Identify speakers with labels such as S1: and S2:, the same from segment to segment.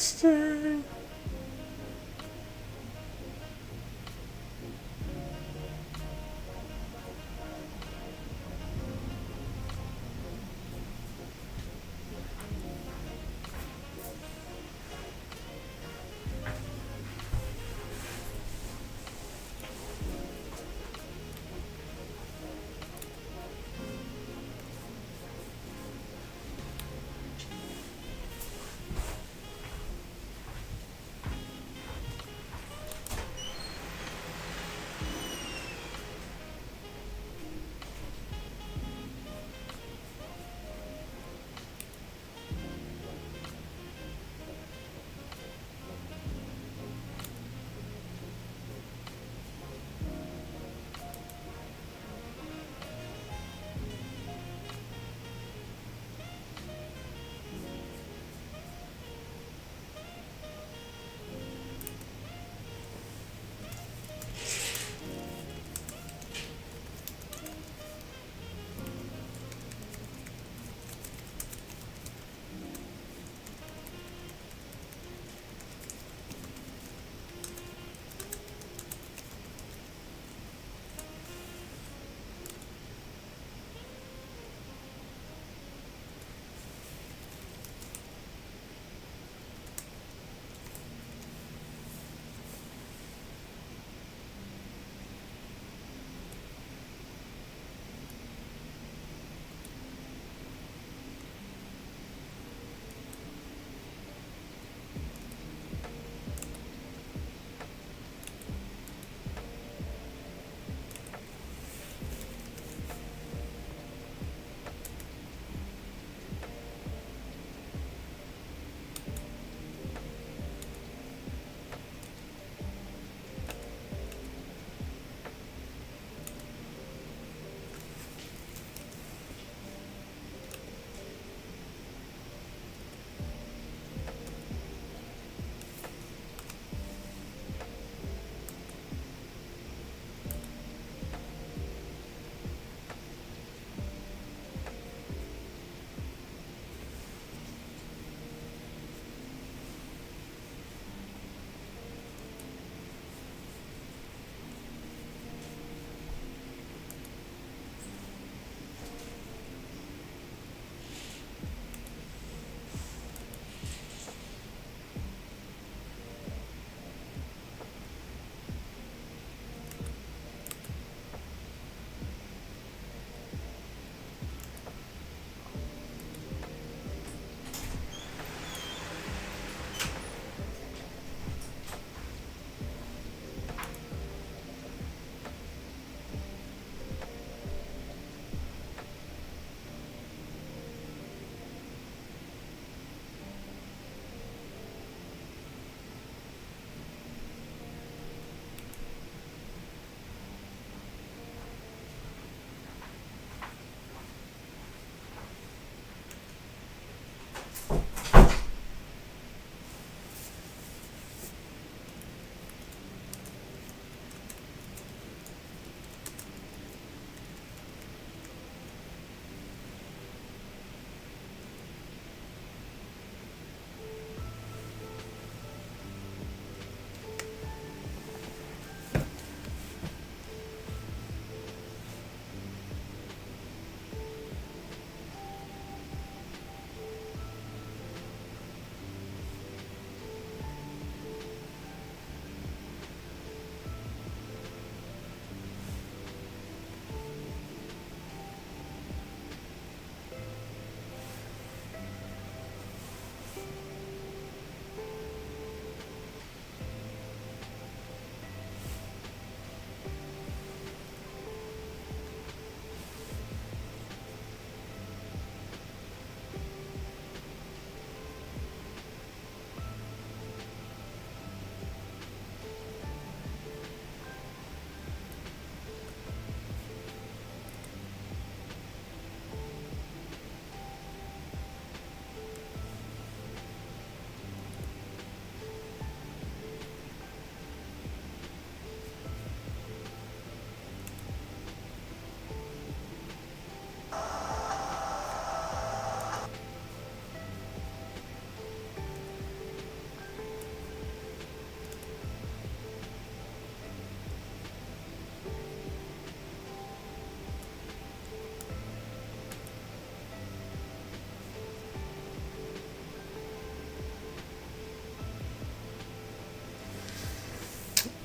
S1: Interesting.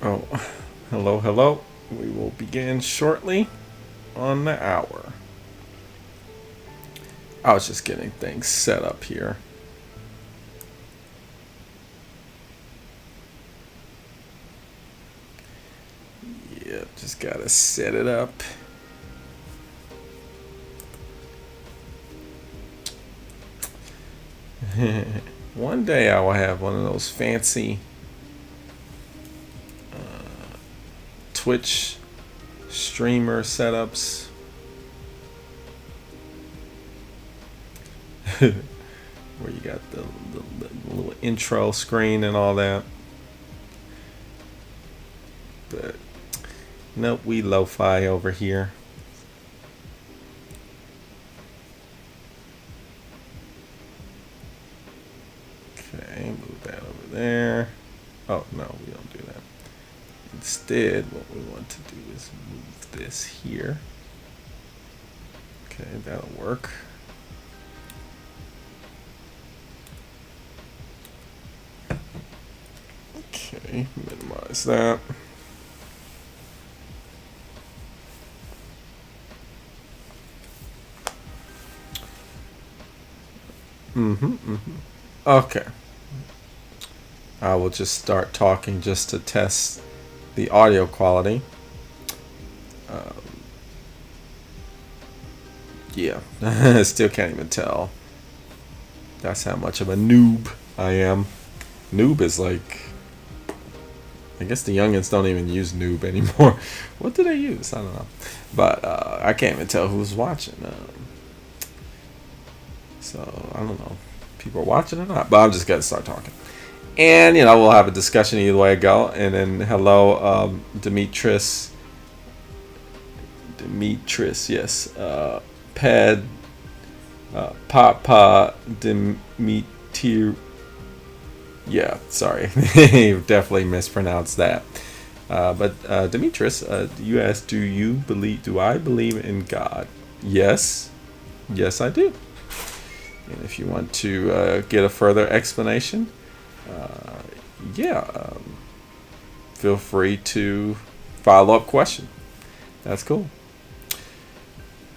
S1: Oh, hello, hello. We will begin shortly on the hour. I was just getting things set up here. Yep, just gotta set it up. One day I will have one of those fancy Twitch streamer setups. Where you got the little intro screen and all that. But nope, we lo-fi over here. Okay, move that over there. Oh, no, we don't do that. Instead, what we want to do is move this here. Okay, that'll work. Okay, minimize that. Okay. I will just start talking just to test the audio quality. Yeah, still can't even tell. That's how much of a noob I am. Noob is like, I guess the youngins don't even use noob anymore. What do they use? I don't know. But I can't even tell who's watching. So I don't know. People are watching or not. But I'm just gonna start talking. And we'll have a discussion either way I go. And then hello, Demetris, yes. Pad, Papa, Demetir. Yeah, sorry, definitely mispronounced that. But Demetris, you asked, do I believe in God? Yes, I do. And if you want to get a further explanation, feel free to follow up question. That's cool.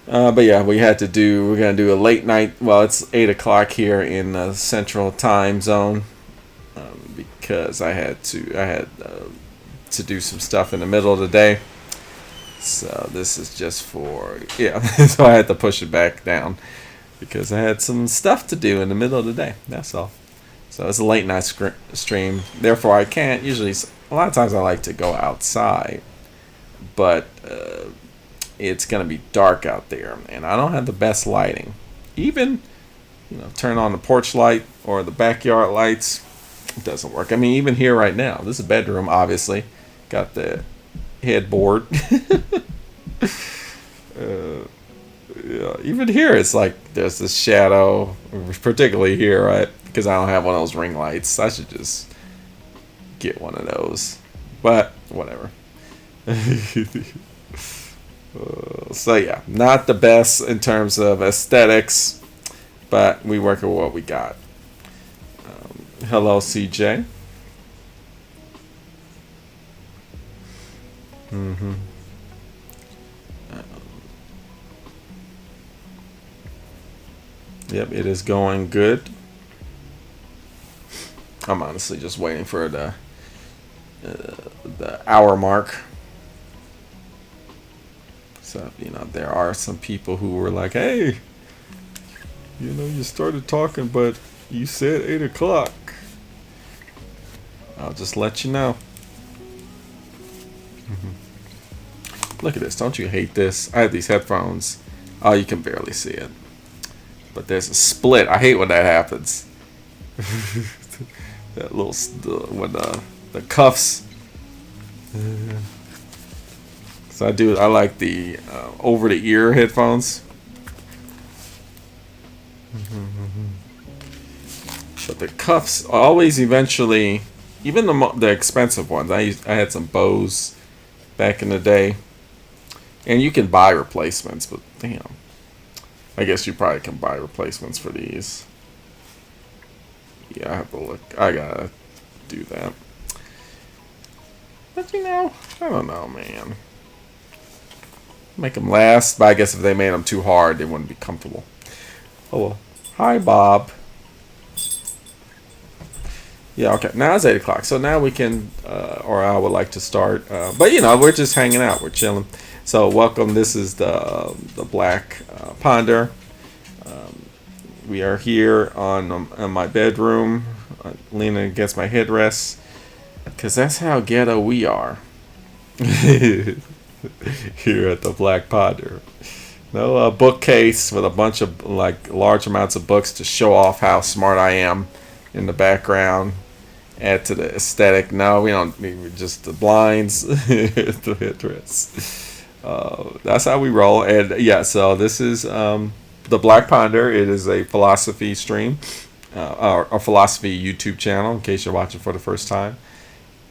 S1: But yeah, we're gonna do a late night. Well, it's 8 o'clock here in the Central Time Zone, because I had to do some stuff in the middle of the day. So this is just for so I had to push it back down because I had some stuff to do in the middle of the day. That's all. So it's a late night stream. Therefore, I can't usually. A lot of times I like to go outside, but it's gonna be dark out there, and I don't have the best lighting. Even turn on the porch light or the backyard lights, it doesn't work. I mean, even here right now, this is a bedroom. Obviously, got the headboard. Even here, it's like there's this shadow, particularly here, right? Because I don't have one of those ring lights. I should just get one of those. But whatever. So yeah, not the best in terms of aesthetics, but we work with what we got. Hello, CJ. Yep, it is going good. I'm honestly just waiting for the hour mark. So there are some people who were like, "Hey, you started talking, but you said 8 o'clock." I'll just let you know. Look at this. Don't you hate this? I have these headphones. Oh, you can barely see it. But there's a split. I hate when that happens. That little when the cuffs. So I like the over the ear headphones. But the cuffs always eventually, even the expensive ones. I had some Bose back in the day, and you can buy replacements. But damn. I guess you probably can buy replacements for these. Yeah, I have to look. I gotta do that. But I don't know, man. Make them last, but I guess if they made them too hard, they wouldn't be comfortable. Oh well. Hi, Bob. Yeah, okay. Now it's 8 o'clock, so now we can, or I would like to start. But we're just hanging out. We're chilling. So welcome. This is the Black Ponder. We are here on my bedroom, leaning against my headrest, because that's how ghetto we are. Here at the Black Ponder. No bookcase with a bunch of large amounts of books to show off how smart I am in the background. Add to the aesthetic. No, we don't need just the blinds, the headrest. That's how we roll. And yeah, so this is the Black Ponder. It is a philosophy stream, or a philosophy YouTube channel. In case you're watching for the first time,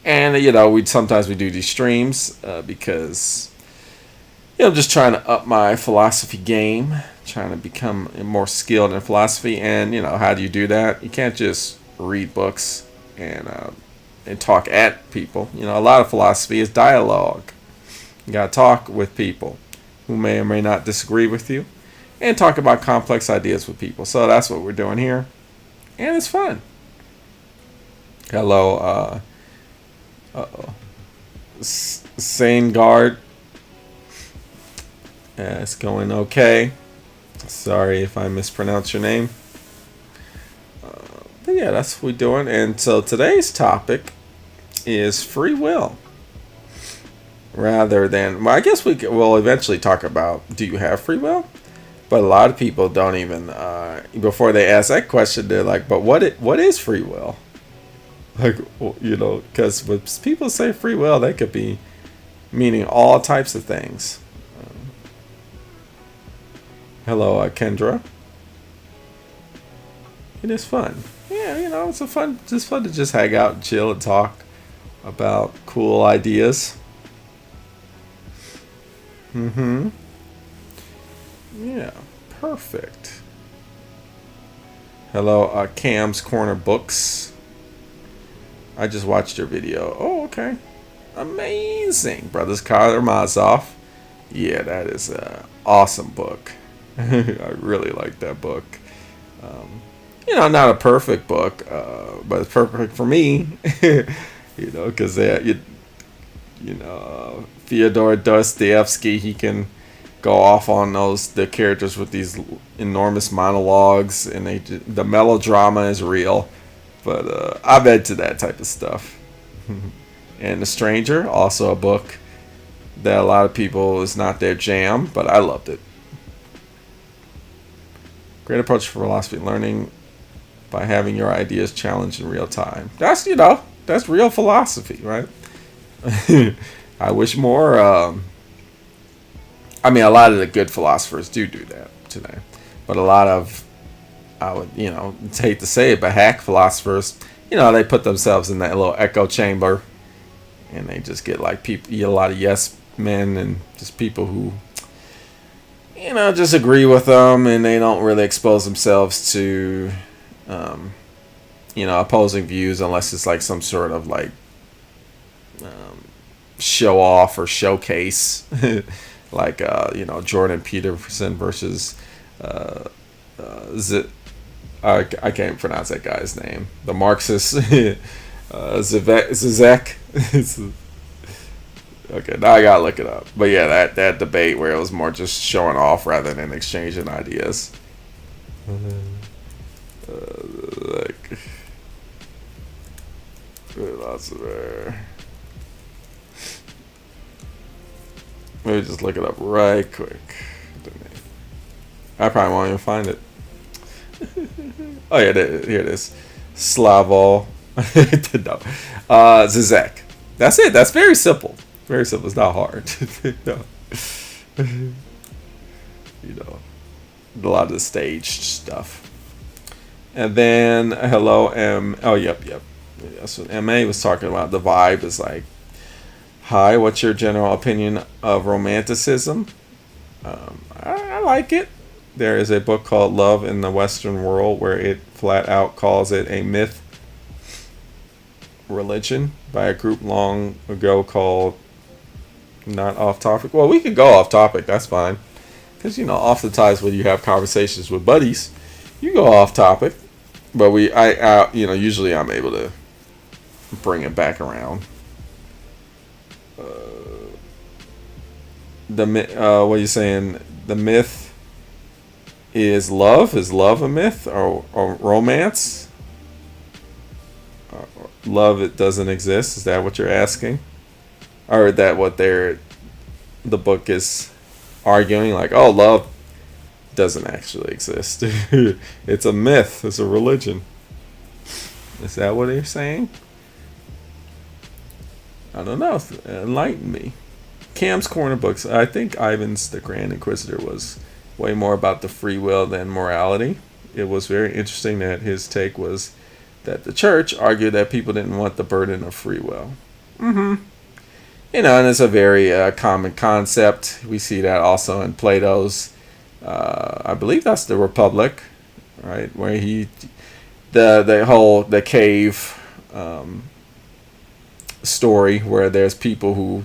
S1: and we sometimes do these streams because I'm just trying to up my philosophy game, trying to become more skilled in philosophy. And how do you do that? You can't just read books and talk at people. A lot of philosophy is dialogue. You gotta talk with people who may or may not disagree with you, and talk about complex ideas with people. So that's what we're doing here, and it's fun. Hello, Sane Guard. It's going okay. Sorry if I mispronounce your name. But yeah, that's what we're doing. And so today's topic is free will. Rather than, well, I guess will eventually talk about, do you have free will? But a lot of people don't even, before they ask that question, they're like, but what is free will? Because when people say free will, they could be meaning all types of things. Hello, Kendra. It is fun. Yeah, it's fun to just hang out and chill and talk about cool ideas. Yeah, perfect. Hello, Cam's Corner Books. I just watched your video. Oh, okay. Amazing. Brothers Karamazov. Yeah, that is an awesome book. I really like that book. Not a perfect book, but it's perfect for me. Because Fyodor Dostoevsky, he can go off on the characters with these enormous monologues, and the melodrama is real. But I'm into that type of stuff. And The Stranger, also a book that a lot of people is not their jam, but I loved it. Great approach for philosophy learning by having your ideas challenged in real time. That's that's real philosophy, right? I wish more. A lot of the good philosophers do that today, but a lot of, I would hate to say it, but hack philosophers, they put themselves in that little echo chamber, and they just get people, a lot of yes men and just people who just agree with them, and they don't really expose themselves to opposing views unless it's like some sort of show off or showcase. Like Jordan Peterson versus I can't pronounce that guy's name, the Marxist. Zizek. Okay, now I gotta look it up. But yeah, that debate where it was more just showing off rather than exchanging ideas. Philosopher. Let me just look it up right quick. I probably won't even find it. Oh yeah, here it is. Slavo. No. Zizek. That's it. That's very simple. Very simple. It's not hard. No. A lot of the staged stuff. And then hello M. Oh yep. That's what MA was talking about. The vibe is like, hi, what's your general opinion of romanticism? I like it. There is a book called Love in the Western World where it flat out calls it a myth. religion by a group long ago called Not Off Topic. Well, we could go off topic. That's fine. Because, oftentimes when you have conversations with buddies, you go off topic. But usually I'm able to bring it back around. What are you saying? The myth is love? Is love a myth? Or romance? Love, it doesn't exist? Is that what you're asking? Or is that what the book is arguing? Like, oh, love doesn't actually exist. It's a myth. It's a religion. Is that what they're saying? I don't know. Enlighten me. Cam's Corner Books. I think Ivan's the Grand Inquisitor was way more about the free will than morality. It was very interesting that his take was that the church argued that people didn't want the burden of free will. And it's a very common concept. We see that also in Plato's, I believe that's the Republic, right? Where the cave story where there's people who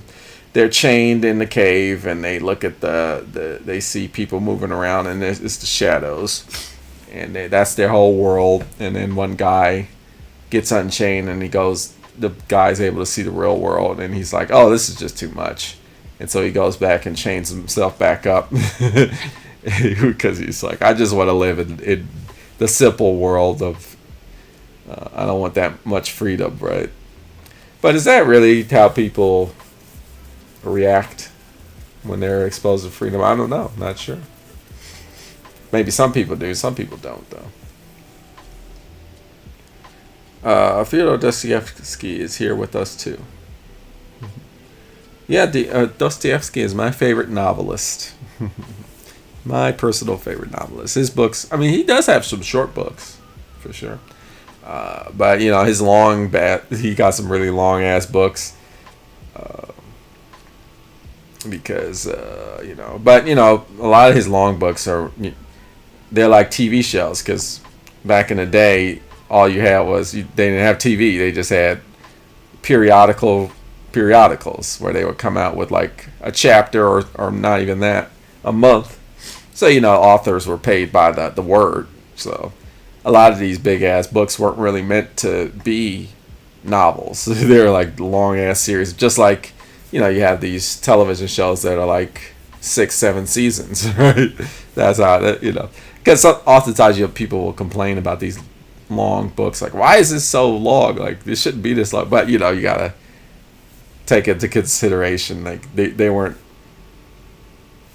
S1: they're chained in the cave and they look at they see people moving around and it's the shadows. And that's their whole world. And then one guy gets unchained and the guy's able to see the real world. And he's like, oh, this is just too much. And so he goes back and chains himself back up. Because he's like, I just want to live in the simple world of, I don't want that much freedom, right? But is that really how people react when they're exposed to freedom? I don't know. Not sure. Maybe some people do, some people don't, though. Fyodor Dostoevsky is here with us, too. Yeah, Dostoevsky is my favorite novelist. My personal favorite novelist. His books, I mean, he does have some short books, for sure. But, his he got some really long-ass books. Because, but, a lot of his long books they're like TV shows, because back in the day, all you had was, they didn't have TV, they just had periodicals where they would come out with like a chapter or not even that, a month. So, authors were paid by the word. So a lot of these big ass books weren't really meant to be novels. They're like long ass series, just like, you have these television shows that are like 6-7 seasons, right? That's how because oftentimes people will complain about these long books, like, why is this so long? Like, this shouldn't be this long. But you gotta take into consideration, like, they weren't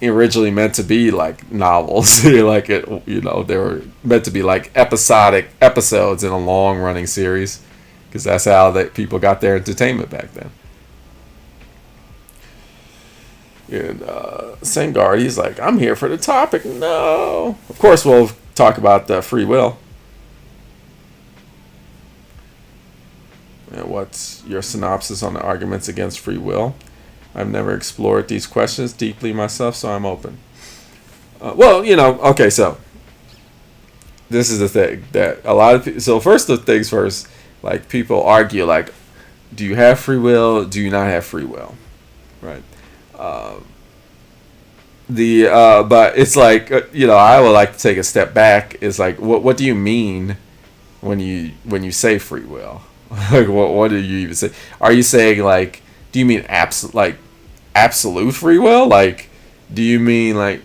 S1: originally meant to be like novels. They were meant to be like episodic episodes in a long running series, because that's how people got their entertainment back then. And Sengard, he's like, I'm here for the topic. No. Of course, we'll talk about free will. And what's your synopsis on the arguments against free will? I've never explored these questions deeply myself, so I'm open. Okay, so this is the thing that a lot of people... So first, the things first, like, people argue, like, do you have free will? Do you not have free will? Right? But it's like, I would like to take a step back. It's like, what do you mean when you say free will? Like, what do you even say? Are you saying, like, do you mean absolute free will? Like, do you mean like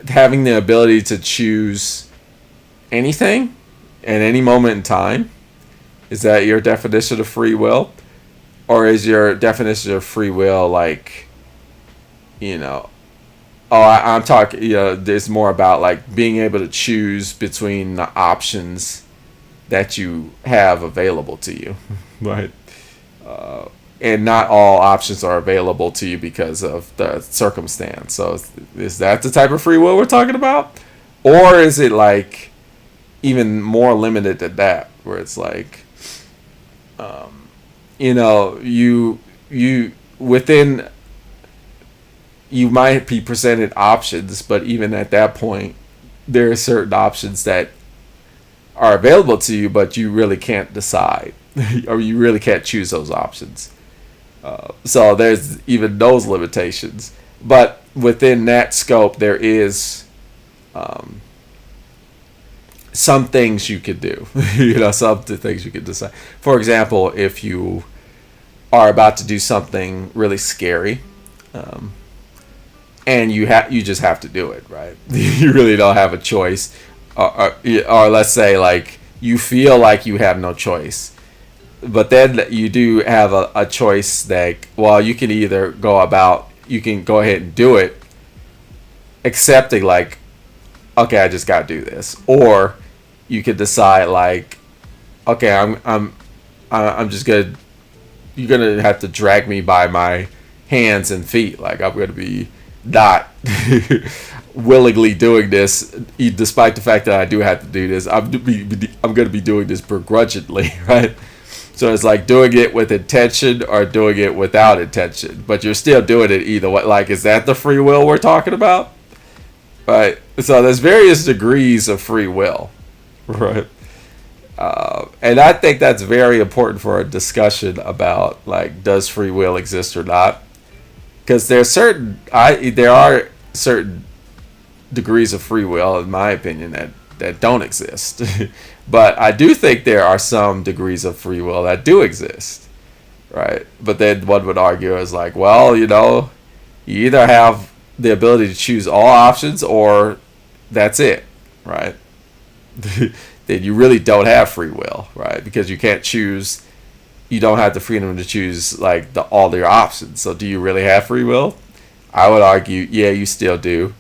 S1: having the ability to choose anything at any moment in time? Is that your definition of free will? Or is your definition of free will like, I'm talking, there's more about like being able to choose between the options that you have available to you, right? And not all options are available to you because of the circumstance. So is that the type of free will we're talking about? Or is it like even more limited than that, where it's like, you might be presented options, but even at that point, there are certain options that are available to you, but you really can't decide. or you really can't choose those options. So there's even those limitations. But within that scope, there is some things you could do. Some things you could decide. For example, if you are about to do something really scary, and you just have to do it, right? You really don't have a choice, or let's say like you feel like you have no choice, but then you do have a choice that, well, you can either you can go ahead and do it, accepting like, okay, I just gotta do this, or you could decide like, okay, I'm just gonna, you're gonna have to drag me by my hands and feet, like I'm gonna be not willingly doing this, despite the fact that I do have to do this. I'm gonna be doing this begrudgingly, right? So it's like doing it with intention or doing it without intention, but you're still doing it either way. Like, is that the free will we're talking about? Right. So there's various degrees of free will, right? And I think that's very important for a discussion about like, does free will exist or not? Because there are certain degrees of free will, in my opinion, that don't exist. But I do think there are some degrees of free will that do exist, right? But then one would argue is like, well, you either have the ability to choose all options or that's it, right? Then you really don't have free will, right? Because you can't choose. You don't have the freedom to choose like all your options. So do you really have free will? I would argue, yeah, you still do.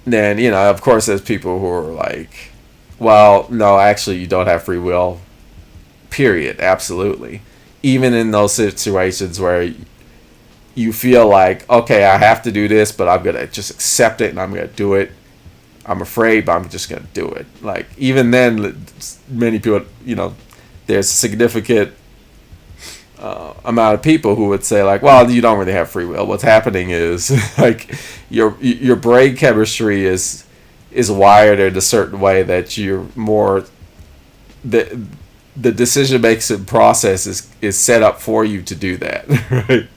S1: Then, of course, there's people who are like, well, no, actually, you don't have free will, period. Absolutely. Even in those situations where you feel like, okay, I have to do this, but I'm going to just accept it and I'm going to do it. I'm afraid, but I'm just going to do it. Like, even then, many people, there's significant amount of people who would say like, well, you don't really have free will. What's happening is like your brain chemistry is wired in a certain way that you're more the decision making process is set up for you to do that, right?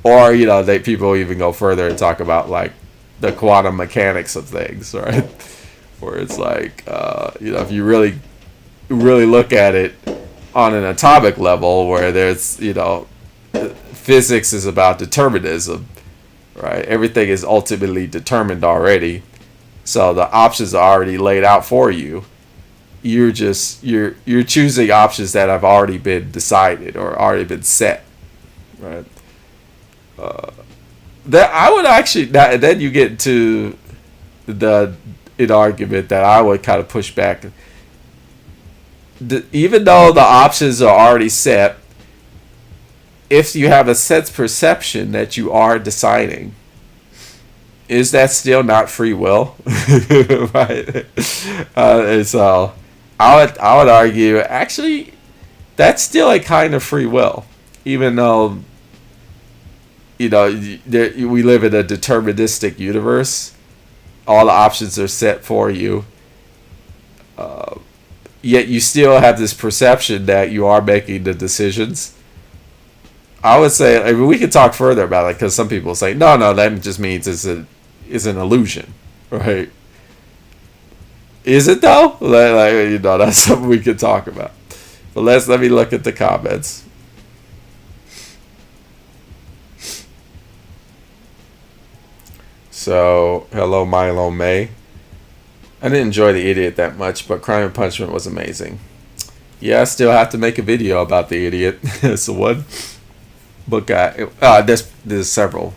S1: Or people even go further and talk about like the quantum mechanics of things, right? Where it's like if you really look at it on an atomic level, where there's physics is about determinism, right? Everything is ultimately determined already, so the options are already laid out for you. You're choosing options that have already been decided or already been set, right? That I would actually, then you get to an argument that I would kind of push back. Even though the options are already set, if you have a sense perception that you are deciding, is that still not free will? Right? And so I would argue, actually, that's still a kind of free will, even though we live in a deterministic universe. All the options are set for you. Yet you still have this perception that you are making the decisions. I would say, we could talk further about it, because some people say, no, that just means it's an illusion, right? Is it though? That's something we could talk about. But let me look at the comments. So, hello Milo May. I didn't enjoy The Idiot that much, but Crime and Punishment was amazing. Yeah, I still have to make a video about The Idiot. So one book there's several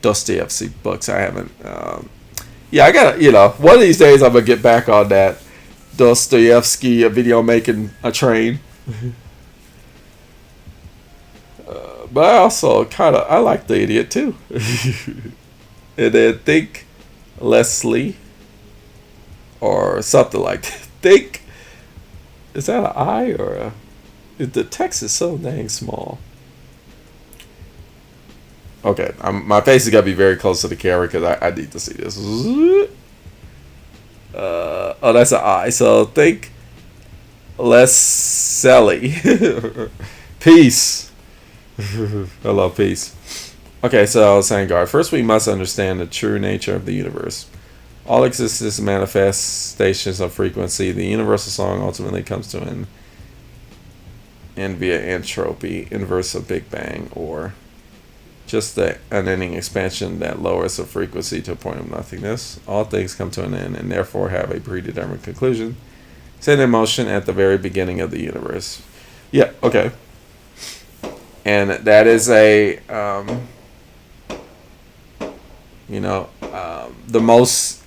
S1: Dostoevsky books I haven't. I gotta, one of these days I'm gonna get back on that Dostoevsky video making a train. But I also I like The Idiot too. And then Think Leslie, or something like that. Think, is that an I or a? The text is so dang small. Okay, my face is gonna be very close to the camera because I need to see this. Oh, that's an I. So Think Less Selly. Peace. Hello, peace. Okay, so Sangard. First, we must understand the true nature of the universe. All existence is manifestations of frequency. The universal song ultimately comes to an end via entropy, inverse of Big Bang, or just the unending expansion that lowers the frequency to a point of nothingness. All things come to an end and therefore have a predetermined conclusion, set in motion at the very beginning of the universe. Yeah, okay. And that is a, the most,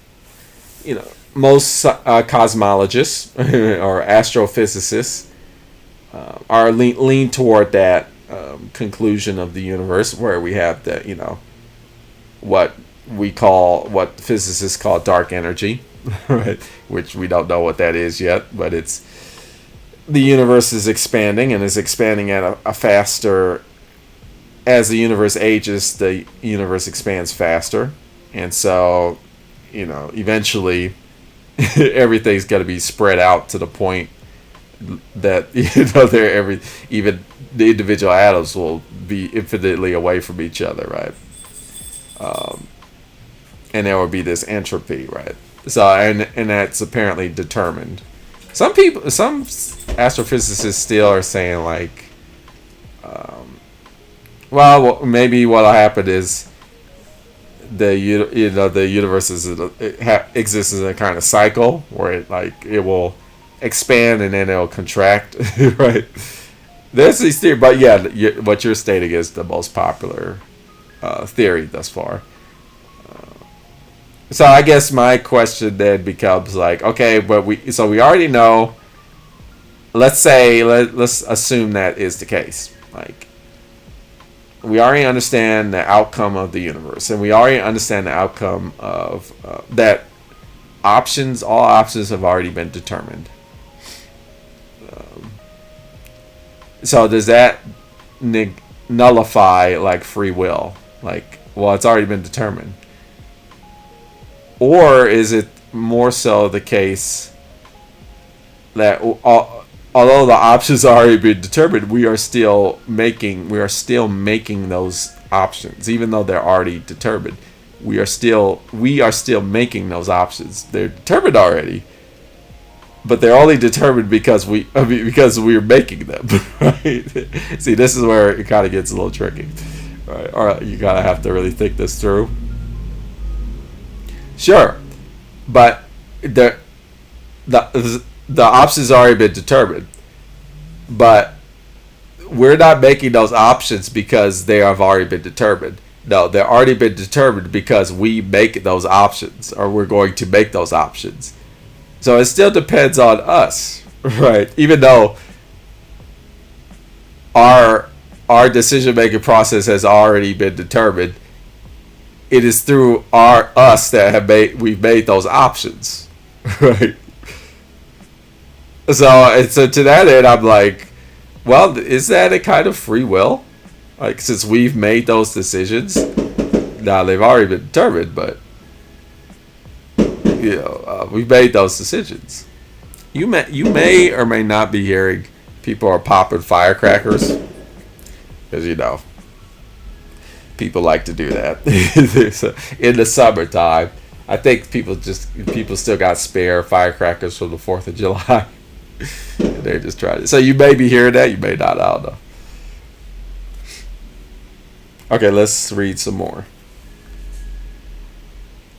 S1: most cosmologists or astrophysicists are lean toward that conclusion of the universe, where we have that, what physicists call dark energy, right? Which we don't know what that is yet, but it's the universe is expanding and is expanding at a faster. As the universe ages, the universe expands faster, and so eventually everything's got to be spread out to the point that even the individual atoms will be infinitely away from each other, right? And there will be this entropy, right? So and that's apparently determined. Some astrophysicists still are saying like, well, maybe what'll happen is the universe exists in a kind of cycle where it will expand and then it'll contract, right? There's these theories, but yeah, what you're stating is the most popular theory thus far. So I guess my question then becomes like, okay, but we already know. Let's assume that is the case. Like, we already understand the outcome of the universe, and we already understand the outcome of that all options have already been determined. So does that nullify like free will? Like, well, it's already been determined. Or is it more so the case that although the options are already been determined, we are still making those options, even though they're already determined. We are still making those options. They're determined already, but they're only determined because we're making them. Right? See, this is where it kind of gets a little tricky. Right? All right, you gotta have to really think this through. Sure, but the options already been determined, but we're not making those options because they have already been determined. No, they've already been determined because we make those options, or we're going to make those options. So it still depends on us, right? Even though our decision-making process has already been determined, it is through us that we've made those options, right? So to that end, I'm like, well, is that a kind of free will? Like, since we've made those decisions, now they've already been determined, but we've made those decisions. You may or may not be hearing people are popping firecrackers, because people like to do that in the summertime. I think people still got spare firecrackers from the 4th of July. They're just trying to. So you may be hearing that, you may not. I don't know. Okay, let's read some more.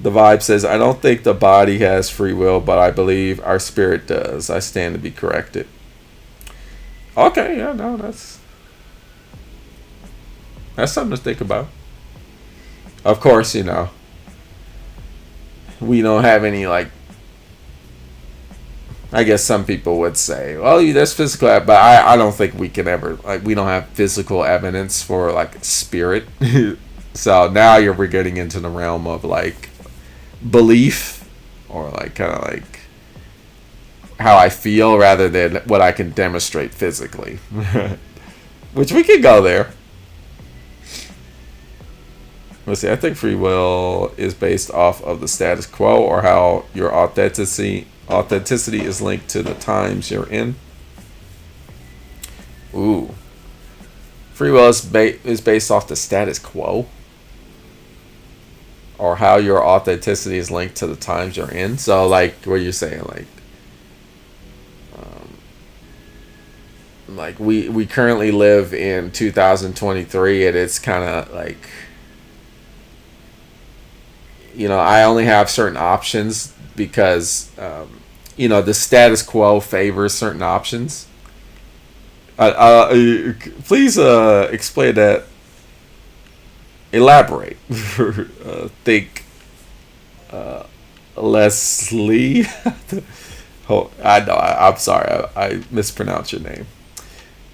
S1: The Vibe says, I don't think the body has free will, but I believe our spirit does. I stand to be corrected. Okay, yeah, no, that's something to think about. Of course, we don't have any, like, I guess some people would say, well, there's physical, but I don't think we can ever, like, we don't have physical evidence for, like, spirit. So now we're getting into the realm of, like, belief, or, like, kind of like how I feel rather than what I can demonstrate physically. Which we could go there. Let's see, I think free will is based off of the status quo, or how your authenticity is linked to the times you're in. Ooh. Free will is based off the status quo, or how your authenticity is linked to the times you're in. So, like, what you're saying, like we currently live in 2023, and it's kind of like, I only have certain options because the status quo favors certain options. Please explain that. Elaborate. Think, Leslie. Oh, I know. I'm sorry. I mispronounced your name.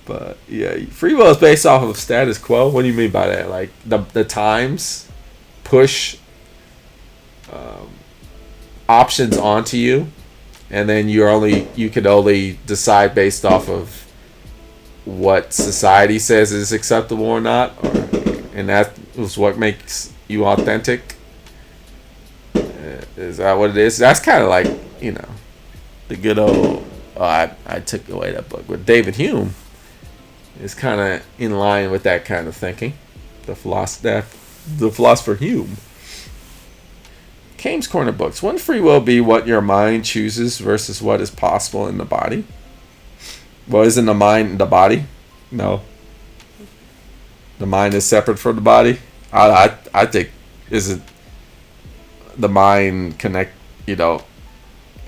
S1: But yeah, free will is based off of status quo. What do you mean by that? Like the times push options onto you, and then you can only decide based off of what society says is acceptable or not, and that was what makes you authentic. Is that what it is? That's kind of like the good old. Oh, I took away that book with David Hume. Is kind of in line with that kind of thinking. The philosopher Hume. Kane's Corner Books. Wouldn't free will be what your mind chooses versus what is possible in the body? Well, isn't the mind the body? No. The mind is separate from the body? I think, isn't the mind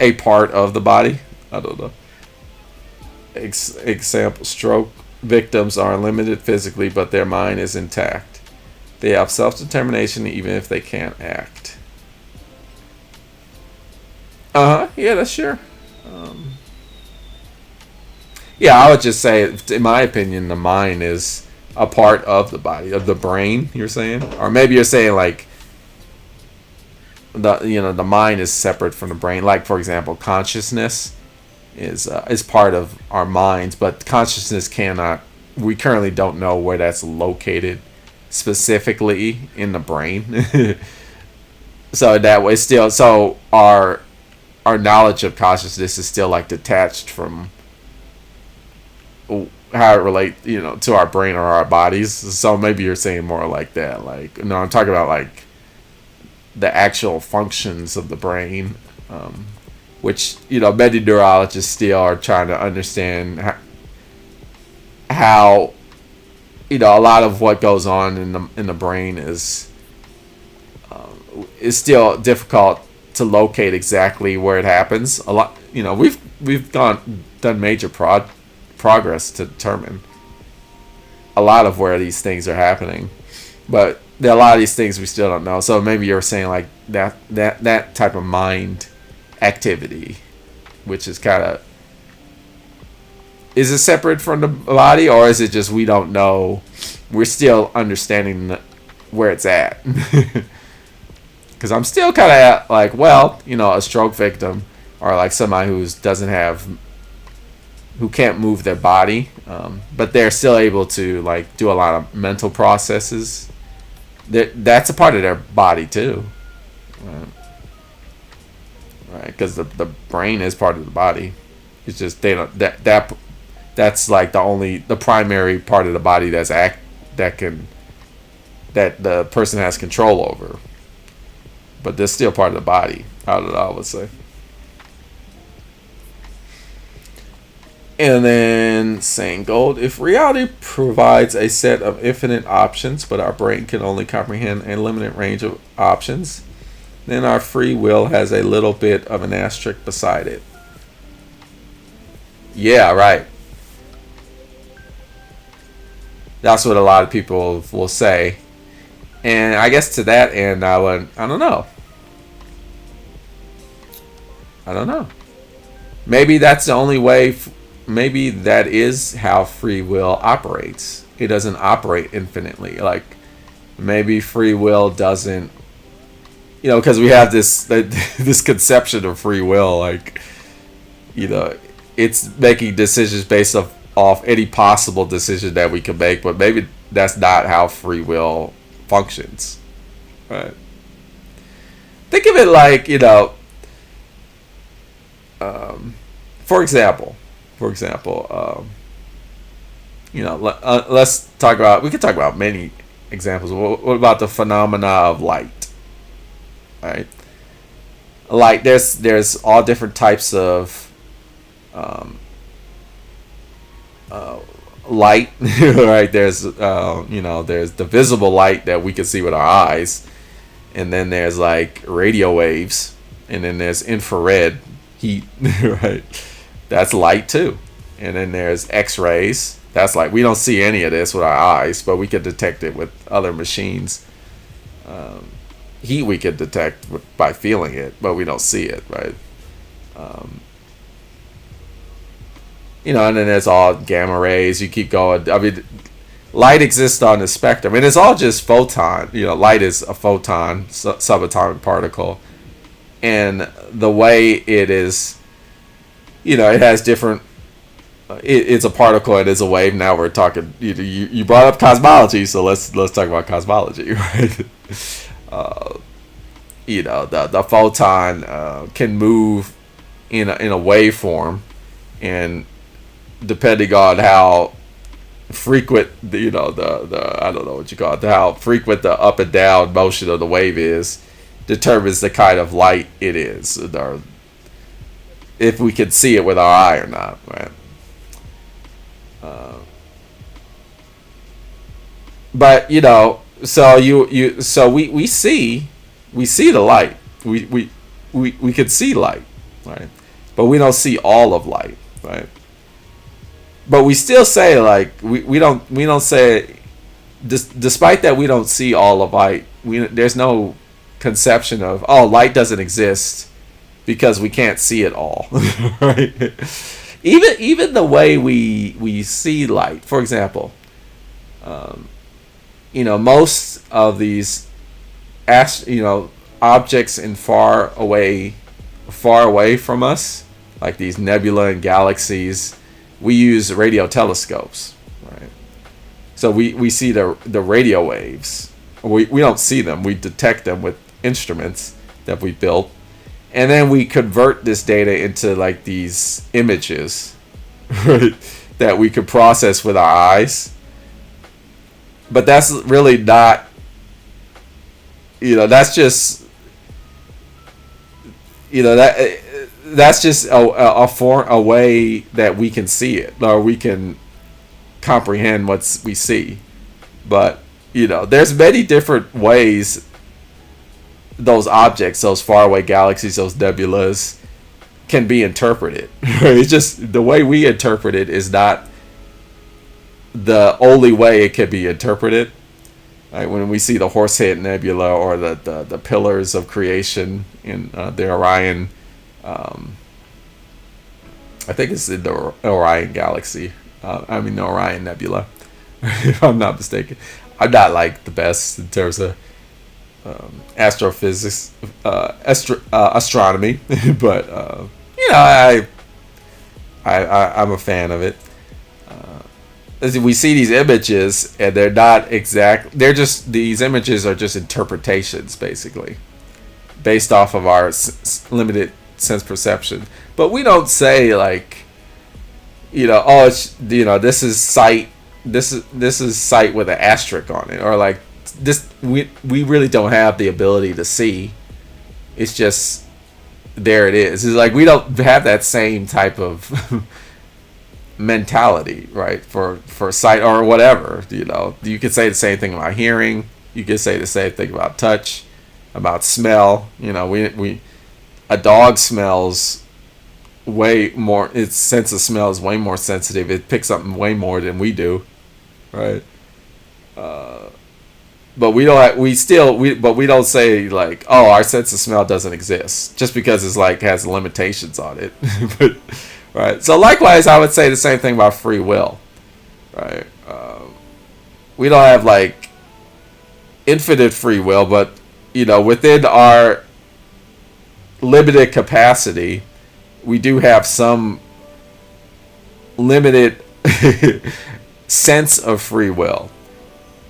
S1: a part of the body? I don't know. Example, stroke victims are limited physically, but their mind is intact. They have self-determination even if they can't act. Yeah, that's sure. Yeah, I would just say, in my opinion, the mind is a part of the body, of the brain, you're saying? Or maybe you're saying, like, the mind is separate from the brain. Like, for example, consciousness is part of our minds, but consciousness we currently don't know where that's located specifically in the brain. So that way so our knowledge of consciousness is still like detached from how it relates to our brain or our bodies. So maybe you're saying more like that, like, no, I'm talking about like the actual functions of the brain, which many neurologists still are trying to understand how a lot of what goes on in the brain is still difficult to locate exactly where it happens. A lot, we've done major progress to determine a lot of where these things are happening, but there are a lot of these things we still don't know. So maybe you're saying like that type of mind activity, which is kind of, is it separate from the body, or is it just we don't know? We're still understanding where it's at. Because I'm still kind of like, well, a stroke victim, or like somebody who can't move their body, but they're still able to like do a lot of mental processes. That's a part of their body too, right? Because the brain is part of the body. It's just they don't that's like the primary part of the body that the person has control over. But they're still part of the body, I would say. And then saying gold, if reality provides a set of infinite options, but our brain can only comprehend a limited range of options, then our free will has a little bit of an asterisk beside it. Yeah, right. That's what a lot of people will say. And I guess to that end, I don't know. Maybe that's the only way. Maybe that is how free will operates. It doesn't operate infinitely. Like, maybe free will doesn't, because we have this conception of free will, like, it's making decisions based off any possible decision that we can make, but maybe that's not how free will functions, right? Think of it like, for example, let's talk about. We could talk about many examples. What about the phenomena of light? Right, light. There's all different types of um, light. Right, there's the visible light that we can see with our eyes, and then there's like radio waves, and then there's infrared heat. Right, that's light too. And then there's X-rays. That's like, we don't see any of this with our eyes, but we could detect it with other machines. Heat we could detect by feeling it, but we don't see it, right? um, and then there's all gamma rays. You keep going. I mean, light exists on the spectrum, and it's all just photon. Light is a photon, subatomic particle, and the way it is, it has different. It's a particle. It is a wave. Now we're talking. You brought up cosmology, so let's talk about cosmology, right? uh, the photon can move in a waveform, and depending on how frequent the I don't know what you call it, how frequent the up and down motion of the wave is, determines the kind of light it is, or if we can see it with our eye or not, right? But so we see the light. We could see light, right? But we don't see all of light, right? But we still say, like, we don't say, despite that we don't see all of light. There's no conception of, oh, light doesn't exist because we can't see it all. Right? Even the way we see light, for example, most of these objects in far away from us, like these nebula and galaxies, we use radio telescopes, right? So we see the radio waves. We don't see them. We detect them with instruments that we built, and then we convert this data into like these images, right, that we could process with our eyes. But that's really not, that's just, that's just a way that we can see it, or we can comprehend what we see. But there's many different ways those objects, those faraway galaxies, those nebulas, can be interpreted. It's just the way we interpret it is not the only way it can be interpreted. Right? When we see the Horsehead Nebula, or the pillars of creation in the Orion, I think it's in the Orion galaxy. The Orion Nebula, if I'm not mistaken. I'm not like the best in terms of astrophysics, astronomy, but I'm a fan of it. We see these images, and they're not exact. These images are just interpretations, basically, based off of our limited sense perception. But we don't say, like, oh, it's, this is sight. This is sight with an asterisk on it, or like this. We really don't have the ability to see. It's just there. It is. It's like we don't have that same type of mentality, right, for sight or whatever. You could say the same thing about hearing. You could say the same thing about touch, about smell. A dog smells way more. Its sense of smell is way more sensitive. It picks up way more than we do, right? But we don't. But we don't say, like, oh, our sense of smell doesn't exist just because it's like has limitations on it. But right. So likewise, I would say the same thing about free will, right? We don't have like infinite free will, but within our limited capacity, we do have some limited sense of free will.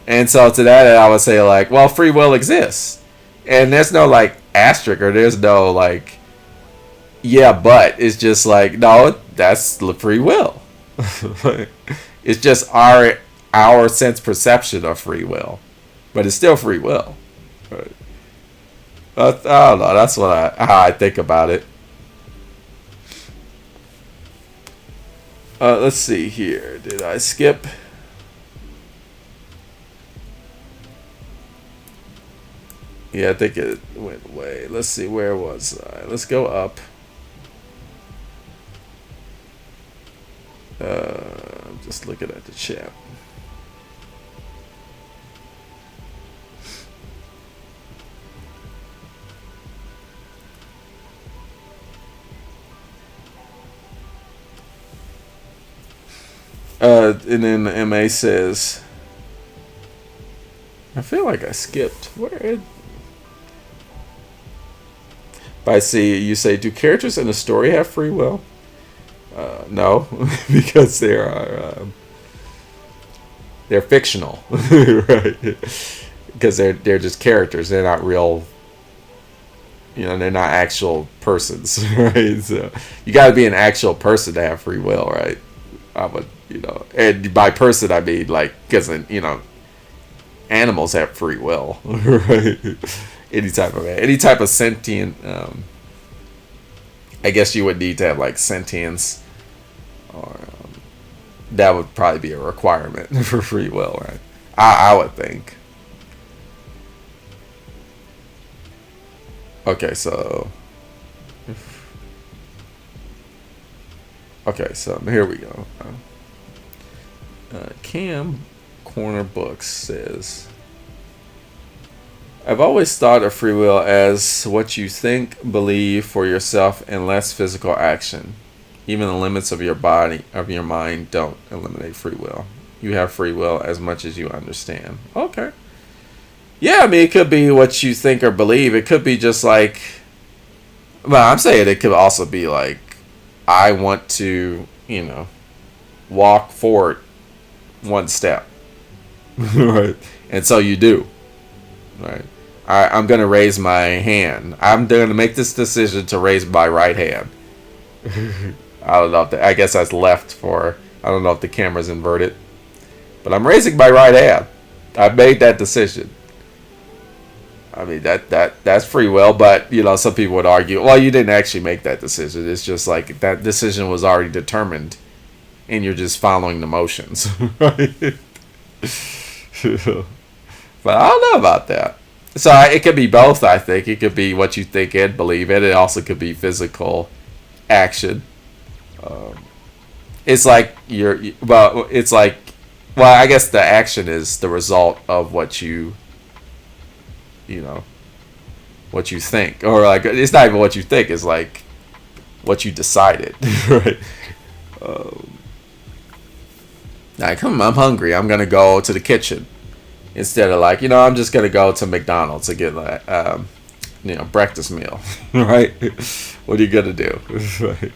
S1: And so to that end, I would say, like, well, free will exists, and there's no like asterisk, or there's no like, yeah, but it's just like, no, that's the free will. It's just our sense perception of free will, but it's still free will. Right? I don't know. That's how I think about it. Let's see here. Did I skip? Yeah, I think it went away. Let's see. Where was I? Let's go up. I'm just looking at the chat. And then the MA says, I feel like I skipped. Where? But I see you say, do characters in a story have free will? No, because they're fictional, right? Because they're just characters. They're not real. They're not actual persons, right? So you got to be an actual person to have free will, right? I would, and by person I mean like, because animals have free will, right? Any type of sentient. I guess you would need to have like sentience, or that would probably be a requirement for free will, right? I would think. Okay, so here we go. Cam Corner Books says, I've always thought of free will as what you think, believe for yourself, and less physical action. Even the limits of your body, of your mind, don't eliminate free will. You have free will as much as you understand. Okay. Yeah, I mean, it could be what you think or believe. It could be just like, well, I'm saying it could also be like, I want to, walk forward one step. Right? And so you do. Right? I'm going to raise my hand. I'm going to make this decision to raise my right hand. I don't know I guess that's left for, I don't know if the camera's inverted. But I'm raising my right hand. I've made that decision. I mean, that's free will, but, some people would argue, well, you didn't actually make that decision. It's just like that decision was already determined, and you're just following the motions. Right? But I don't know about that. So it could be both, I think. It could be what you think and believe, and it also could be physical action. It's like I guess the action is the result of what you think, or like it's not even what you think, it's like what you decided. Right? Like, I'm hungry, I'm gonna go to the kitchen instead of like, I'm just gonna go to McDonald's to get like breakfast meal. Right? What are you gonna do? Right?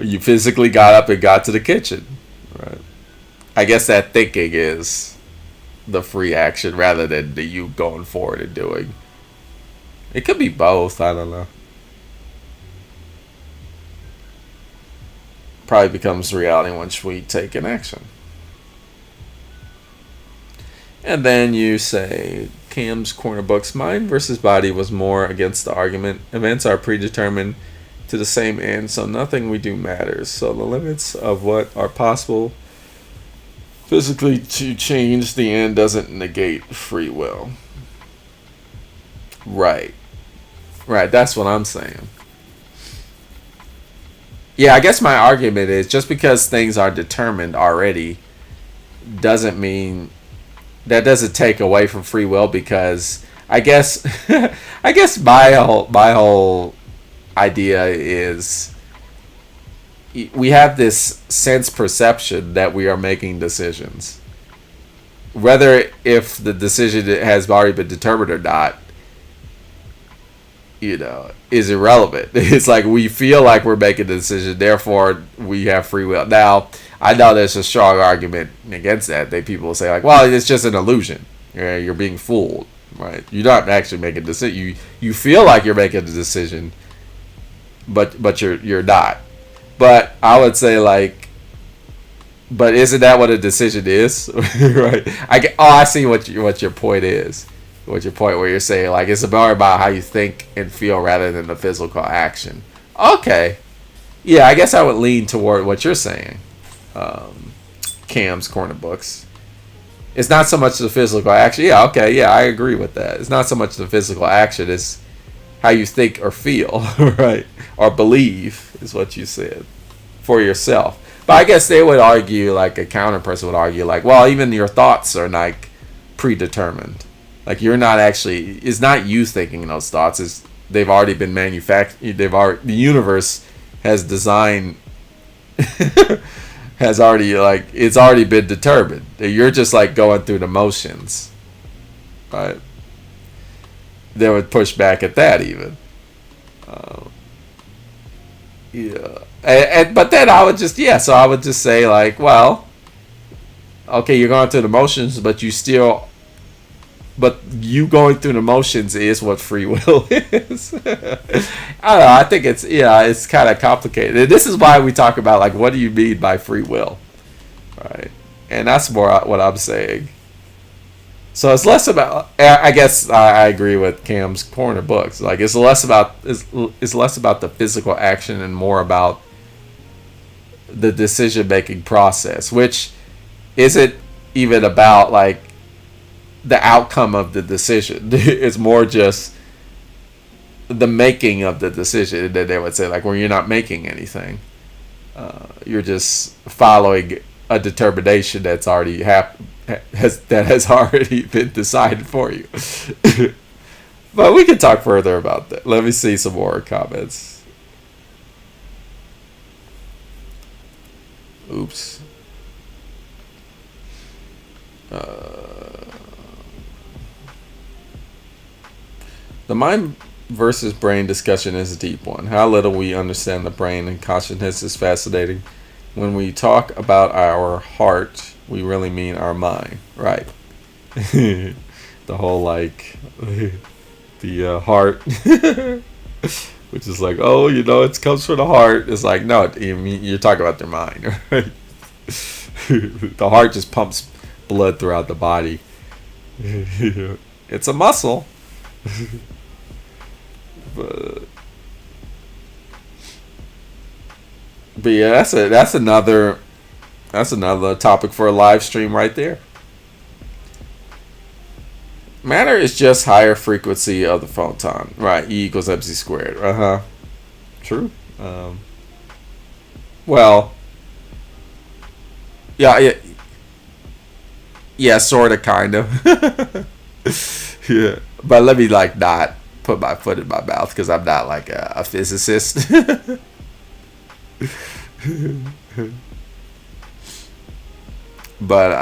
S1: You physically got up and got to the kitchen. Right? I guess that thinking is the free action rather than the you going forward and doing. It could be both. I don't know. Probably becomes reality once we take an action. And then you say, Cam's Corner Books, mind versus body was more against the argument. Events are predetermined to the same end, so nothing we do matters. So the limits of what are possible physically to change the end doesn't negate free will. Right. That's what I'm saying. Yeah, I guess my argument is just because things are determined already doesn't mean that doesn't take away from free will, because I guess my whole idea is we have this sense perception that we are making decisions, whether if the decision has already been determined or not, is irrelevant. It's like we feel like we're making a decision, therefore we have free will. Now, I know there's a strong argument against that. People will say like, well, it's just an illusion. You're being fooled, right? You're not actually making a decision. You feel like you're making a decision, but you're not. But I would say like But isn't that what a decision is? Right. I see what your point is. What your point where you're saying like it's more about how you think and feel rather than the physical action. Okay. Yeah, I guess I would lean toward what you're saying. Cam's corner books. It's not so much the physical action. Yeah, okay, yeah, I agree with that. It's not so much the physical action, it's how you think or feel, right? Or believe is what you said for yourself. But I guess they would argue, like a counter person would argue, like, well, even your thoughts are like predetermined. Like you're not actually, it's not you thinking those thoughts. It's they've already been manufactured. The universe has designed, has already like it's already been determined. You're just like going through the motions, right? They would push back at that even. Yeah, but then I would just so I would just say like, well, okay, you're going through the motions, but you going through the motions is what free will is. I don't know. I think it's kind of complicated. And this is why we talk about like, what do you mean by free will, right? And that's more what I'm saying. So it's less about. I guess I agree with Cam's corner books. Like it's less about the physical action and more about the decision making process, which isn't even about like the outcome of the decision. It's more just the making of the decision. And then they would say like, when you're not making anything, you're just following a determination that's already has already been decided for you. But we can talk further about that. Let me see some more comments. Oops. The mind versus brain discussion is a deep one. How little we understand the brain and consciousness is fascinating. When we talk about our heart, we really mean our mind, right? The whole like the heart, which is like, oh, it comes from the heart. It's like, no, you're talking about their mind, right? The heart just pumps blood throughout the body. It's a muscle. But yeah, that's another topic for a live stream right there. Matter is just higher frequency of the photon, right? E equals mc squared. True. Well, yeah, sort of, kind of. Yeah, but let me like not put my foot in my mouth because I'm not like a physicist. But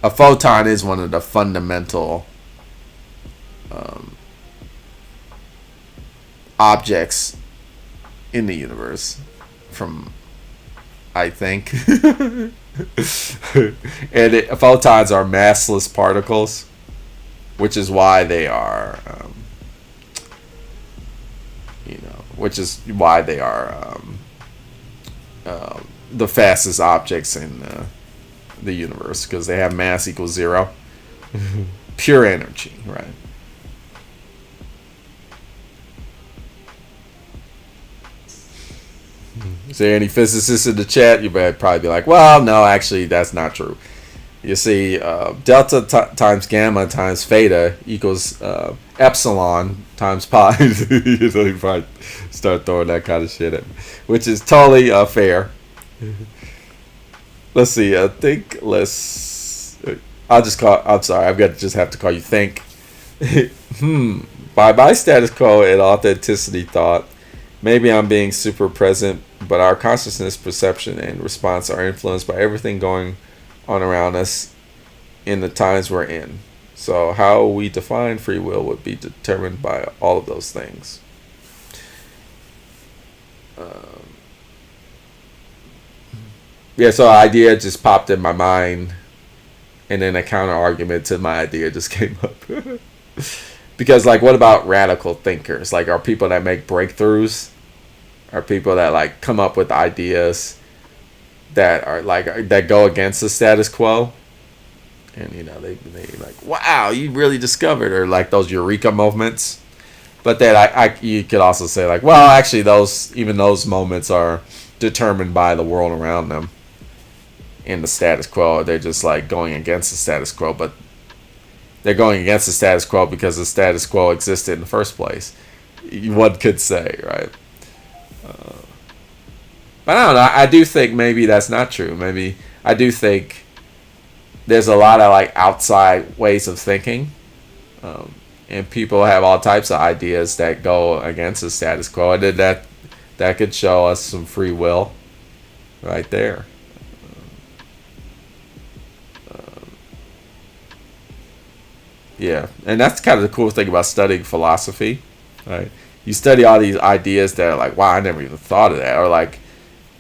S1: a photon is one of the fundamental objects in the universe, from I think. And photons are massless particles, which is why they are, the fastest objects in the universe, because they have mass equals 0. Pure energy, right? Is there any physicists in the chat? You might probably be like, well, no, actually, that's not true. You see, delta times gamma times theta equals epsilon times pi. You probably start throwing that kind of shit at me, which is totally fair. Let's see. I'm sorry. Just have to call you think. By my status quo and authenticity thought, maybe I'm being super present, but our consciousness, perception, and response are influenced by everything going on around us in the times we're in. So how we define free will would be determined by all of those things. So an idea just popped in my mind, and then a counter argument to my idea just came up. Because like, what about radical thinkers? Like, are people that make breakthroughs? Are people that like come up with ideas that are like that go against the status quo, and they like, wow, you really discovered, or like those eureka moments. But then I you could also say like, well, actually those moments are determined by the world around them in the status quo. They're just like going against the status quo, but they're going against the status quo because the status quo existed in the first place. One could say, right? But I don't know. I do think maybe that's not true. Maybe I do think there's a lot of like outside ways of thinking, and people have all types of ideas that go against the status quo, and then that could show us some free will, right there. Yeah, and that's kind of the cool thing about studying philosophy, right? You study all these ideas that are like, wow, I never even thought of that, or like,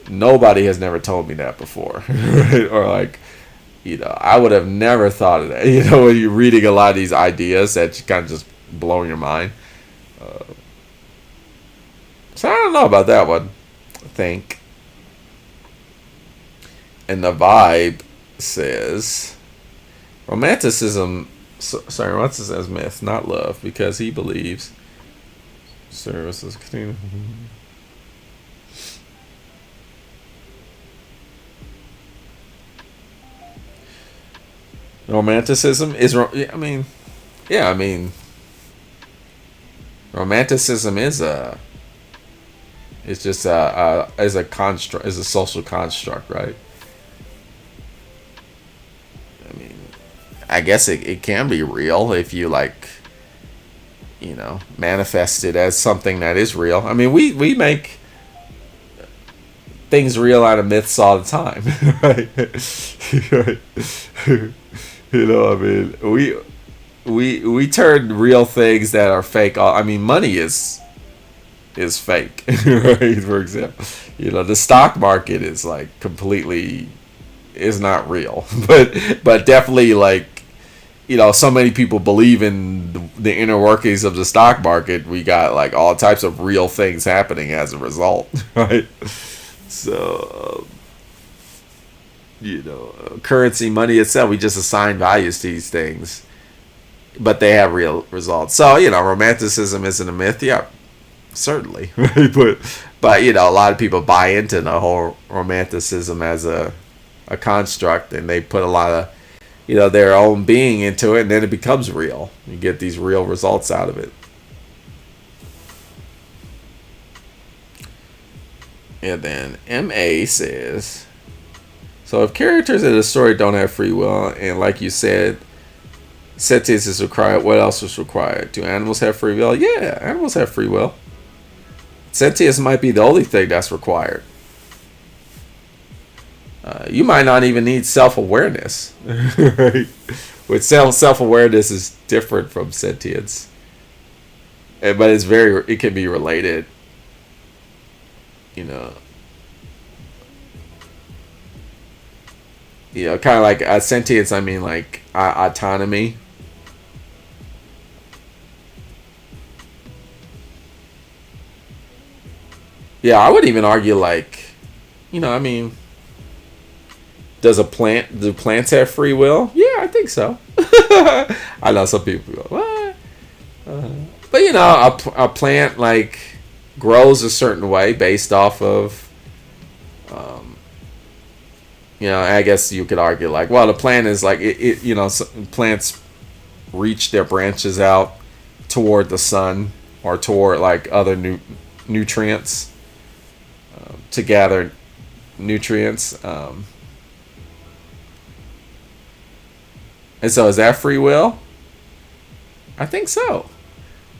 S1: nobody has never told me that before, right? Or like, I would have never thought of that. When you're reading a lot of these ideas that kind of just blow your mind. So I don't know about that one, I think. And the vibe says, romanticism is myth, not love, because he believes services continue. Romanticism is, romanticism is just a construct, is a social construct, right? I mean, I guess it can be real if you like, manifest it as something that is real. I mean, we make things real out of myths all the time, right? Right. I mean, we turn real things that are fake. I mean, money is fake, right? For example, the stock market is like completely is not real, but definitely like, so many people believe in the inner workings of the stock market. We got like all types of real things happening as a result, right? So. Currency, money itself, we just assign values to these things, but they have real results. So, romanticism isn't a myth. Yeah, certainly. Right? But a lot of people buy into the whole romanticism as a construct, and they put a lot of, their own being into it, and then it becomes real. You get these real results out of it. And then MA says, so if characters in a story don't have free will, and like you said, sentience is required, what else is required? Do animals have free will? Yeah, animals have free will. Sentience might be the only thing that's required. You might not even need self-awareness, right? With self-awareness is different from sentience, but it can be related. Kind of like sentience. I mean, like autonomy. Yeah, I would even argue like, I mean, do plants have free will? Yeah, I think so. I know some people go, what? But a plant like grows a certain way based off of. I guess you could argue like, well, the plant is like plants reach their branches out toward the sun or toward like other nutrients to gather nutrients. And so is that free will? I think so.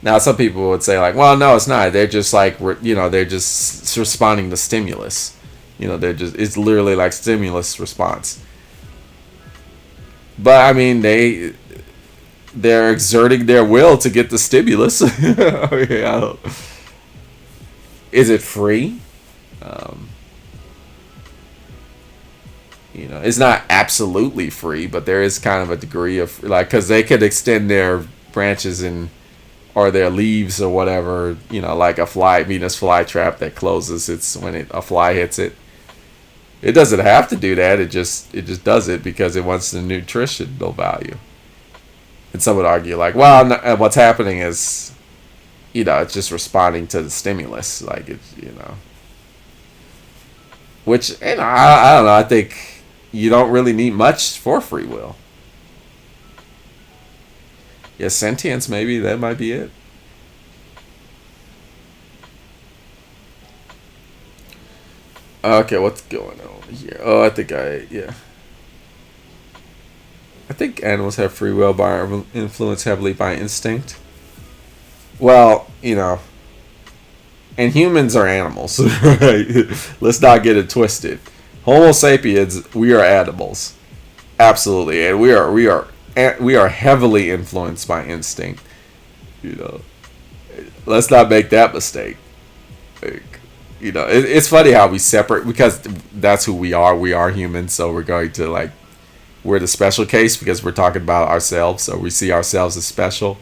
S1: Now, some people would say like, well, no, it's not. They're just like, they're just responding to stimulus. It's literally like stimulus response. But I mean, they're exerting their will to get the stimulus. Is it free? It's not absolutely free, but there is kind of a degree of like, because they could extend their branches or their leaves or whatever. Like a Venus flytrap that closes. It's when a fly hits it. It doesn't have to do that. It just does it because it wants the nutritional value. And some would argue like, well, what's happening is, it's just responding to the stimulus. Like it's. Which, I don't know. I think you don't really need much for free will. Yeah, sentience, maybe that might be it. Okay, what's going on here? Oh, I think animals have free will, but are influenced heavily by instinct. Well, and humans are animals, right? Let's not get it twisted. Homo sapiens, we are animals, absolutely, and we are heavily influenced by instinct. You know, let's not make that mistake. Like, it's funny how we separate because that's who we are. We are humans, so we're going to we're the special case because we're talking about ourselves, so we see ourselves as special.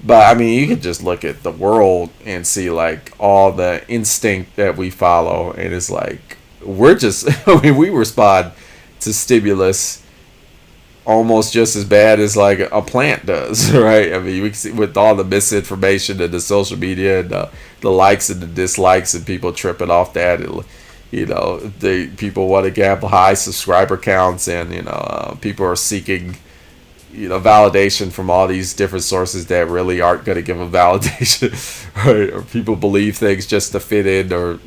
S1: But I mean, you can just look at the world and see all the instinct that we follow, and it's we're just. I mean, we respond to stimulus almost just as bad as a plant does, right? I mean, we see with all the misinformation and the social media and the likes and the dislikes and people tripping off that. People want to get high subscriber counts, and people are seeking validation from all these different sources that really aren't going to give them validation, right? Or people believe things just to fit in, or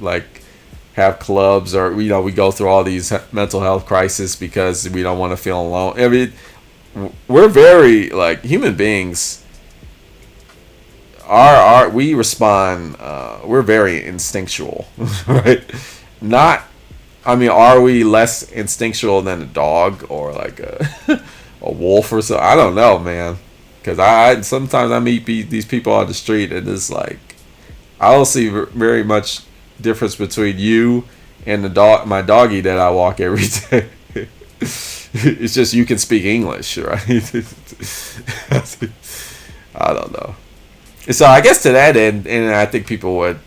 S1: have clubs, or we go through all these mental health crises because we don't want to feel alone. I mean, we're very human beings. We respond. We're very instinctual, right? Not. I mean, are we less instinctual than a dog or a wolf or so? I don't know, man. Because I sometimes I meet these people on the street, and it's I don't see very much difference between you and my doggy that I walk every day. It's just you can speak English, right? I don't know. So I guess to that end, and I think people would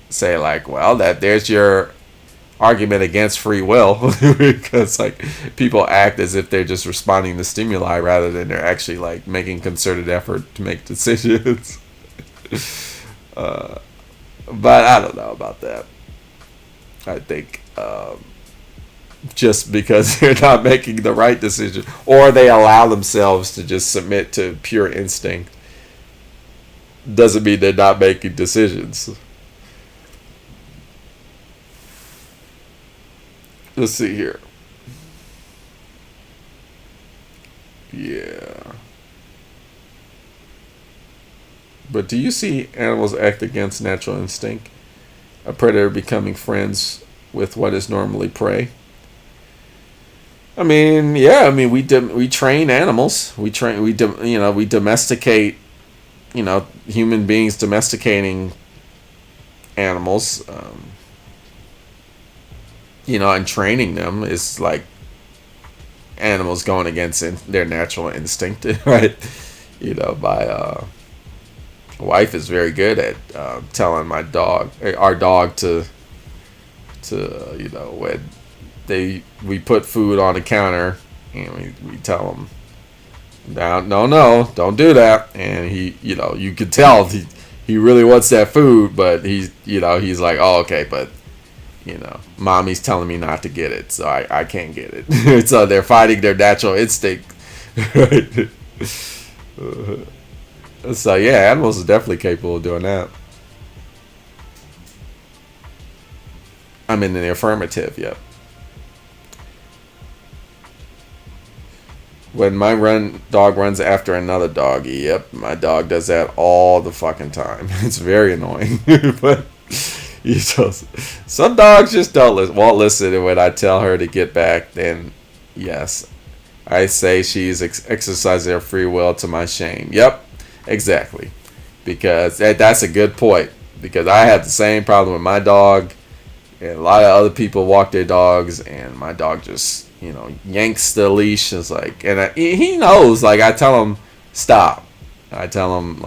S1: say well, that there's your argument against free will, because people act as if they're just responding to stimuli rather than they're actually making concerted effort to make decisions. But I don't know about that. I think just because they're not making the right decision, or they allow themselves to just submit to pure instinct, doesn't mean they're not making decisions. Let's see here. Yeah. But do you see animals act against natural instinct? A predator becoming friends with what is normally prey? I mean, yeah. I mean, we train animals. We domesticate. Human beings domesticating animals. And training them is animals going against their natural instinct, right? My wife is very good at telling our dog to when we put food on the counter, and we tell him, no, don't do that, and he, you could tell he really wants that food, but he's like, oh, okay, but mommy's telling me not to get it, so I can't get it. So they're fighting their natural instinct. Right? So yeah, animals are definitely capable of doing that. I'm in the affirmative, yep. When my dog runs after another dog, yep, my dog does that all the fucking time. It's very annoying, but some dogs just won't listen, and when I tell her to get back, then yes, I say she's exercising her free will to my shame. Yep, exactly, because that's a good point, because I had the same problem with my dog, and a lot of other people walk their dogs, and my dog just yanks the leash. It's and he knows, I tell him stop, I tell him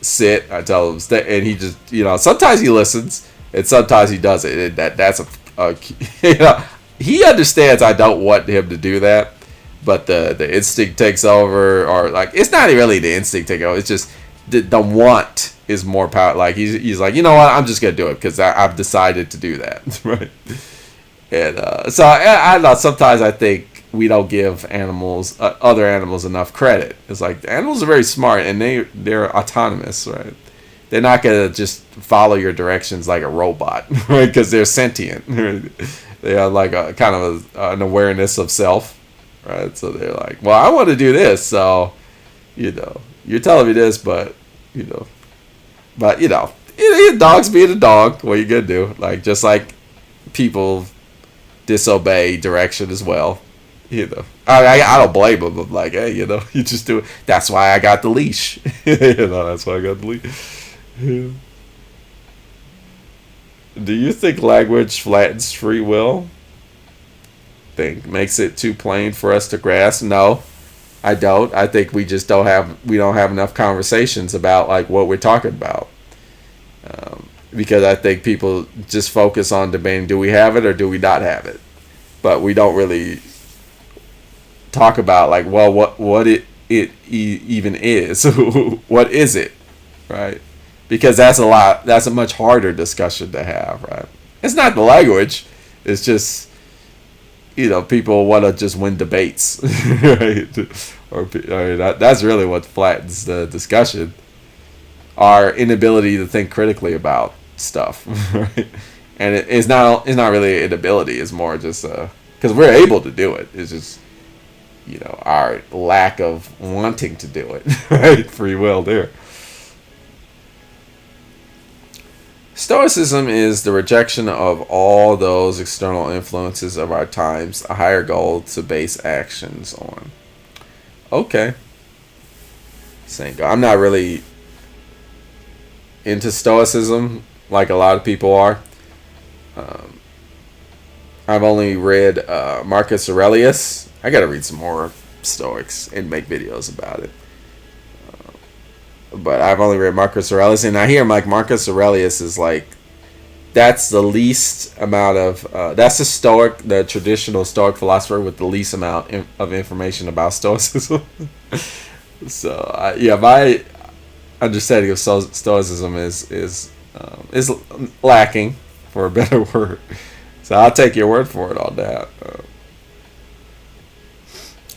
S1: sit, I tell him stay, and he just sometimes he listens. And sometimes he does it. That's he understands I don't want him to do that, but the instinct takes over, or like it's not really the instinct take over. It's just the want is more power. Like he's like, you know what, I'm just gonna do it because I've decided to do that, right? And so I don't know. Sometimes I think we don't give animals, other animals, enough credit. It's like animals are very smart and they're autonomous, right? They're not gonna just follow your directions like a robot, right? Because they're sentient. Right? They have like a kind of an awareness of self, right? So they're like, well, I want to do this, so you're telling me this, but dogs being a dog, what you gonna do? Like just like people disobey direction as well. I don't blame them. I'm like, hey, you just do it. That's why I got the leash. That's why I got the leash. Yeah. Do you think language flattens free will? Think makes it too plain for us to grasp? No, I don't. I think we just don't have enough conversations about like what we're talking about. Because I think people just focus on debating, do we have it or do we not have it? But we don't really talk about like, well, what it even is. What is it, right? Because that's a much harder discussion to have, right? It's not the language. It's just people want to just win debates, right? Or that's really what flattens the discussion. Our inability to think critically about stuff, right? And it's not really an inability. It's more just because we're able to do it. It's just our lack of wanting to do it, right? Free will there. Stoicism is the rejection of all those external influences of our times, a higher goal to base actions on. Okay. I'm not really into Stoicism like a lot of people are. I've only read Marcus Aurelius. I gotta read some more Stoics and make videos about it. But I've only read Marcus Aurelius, and I hear like Marcus Aurelius is like, that's the least amount of that's the traditional Stoic philosopher with the least amount of information about Stoicism. So my understanding of Stoicism is lacking, for a better word. So I'll take your word for it on that.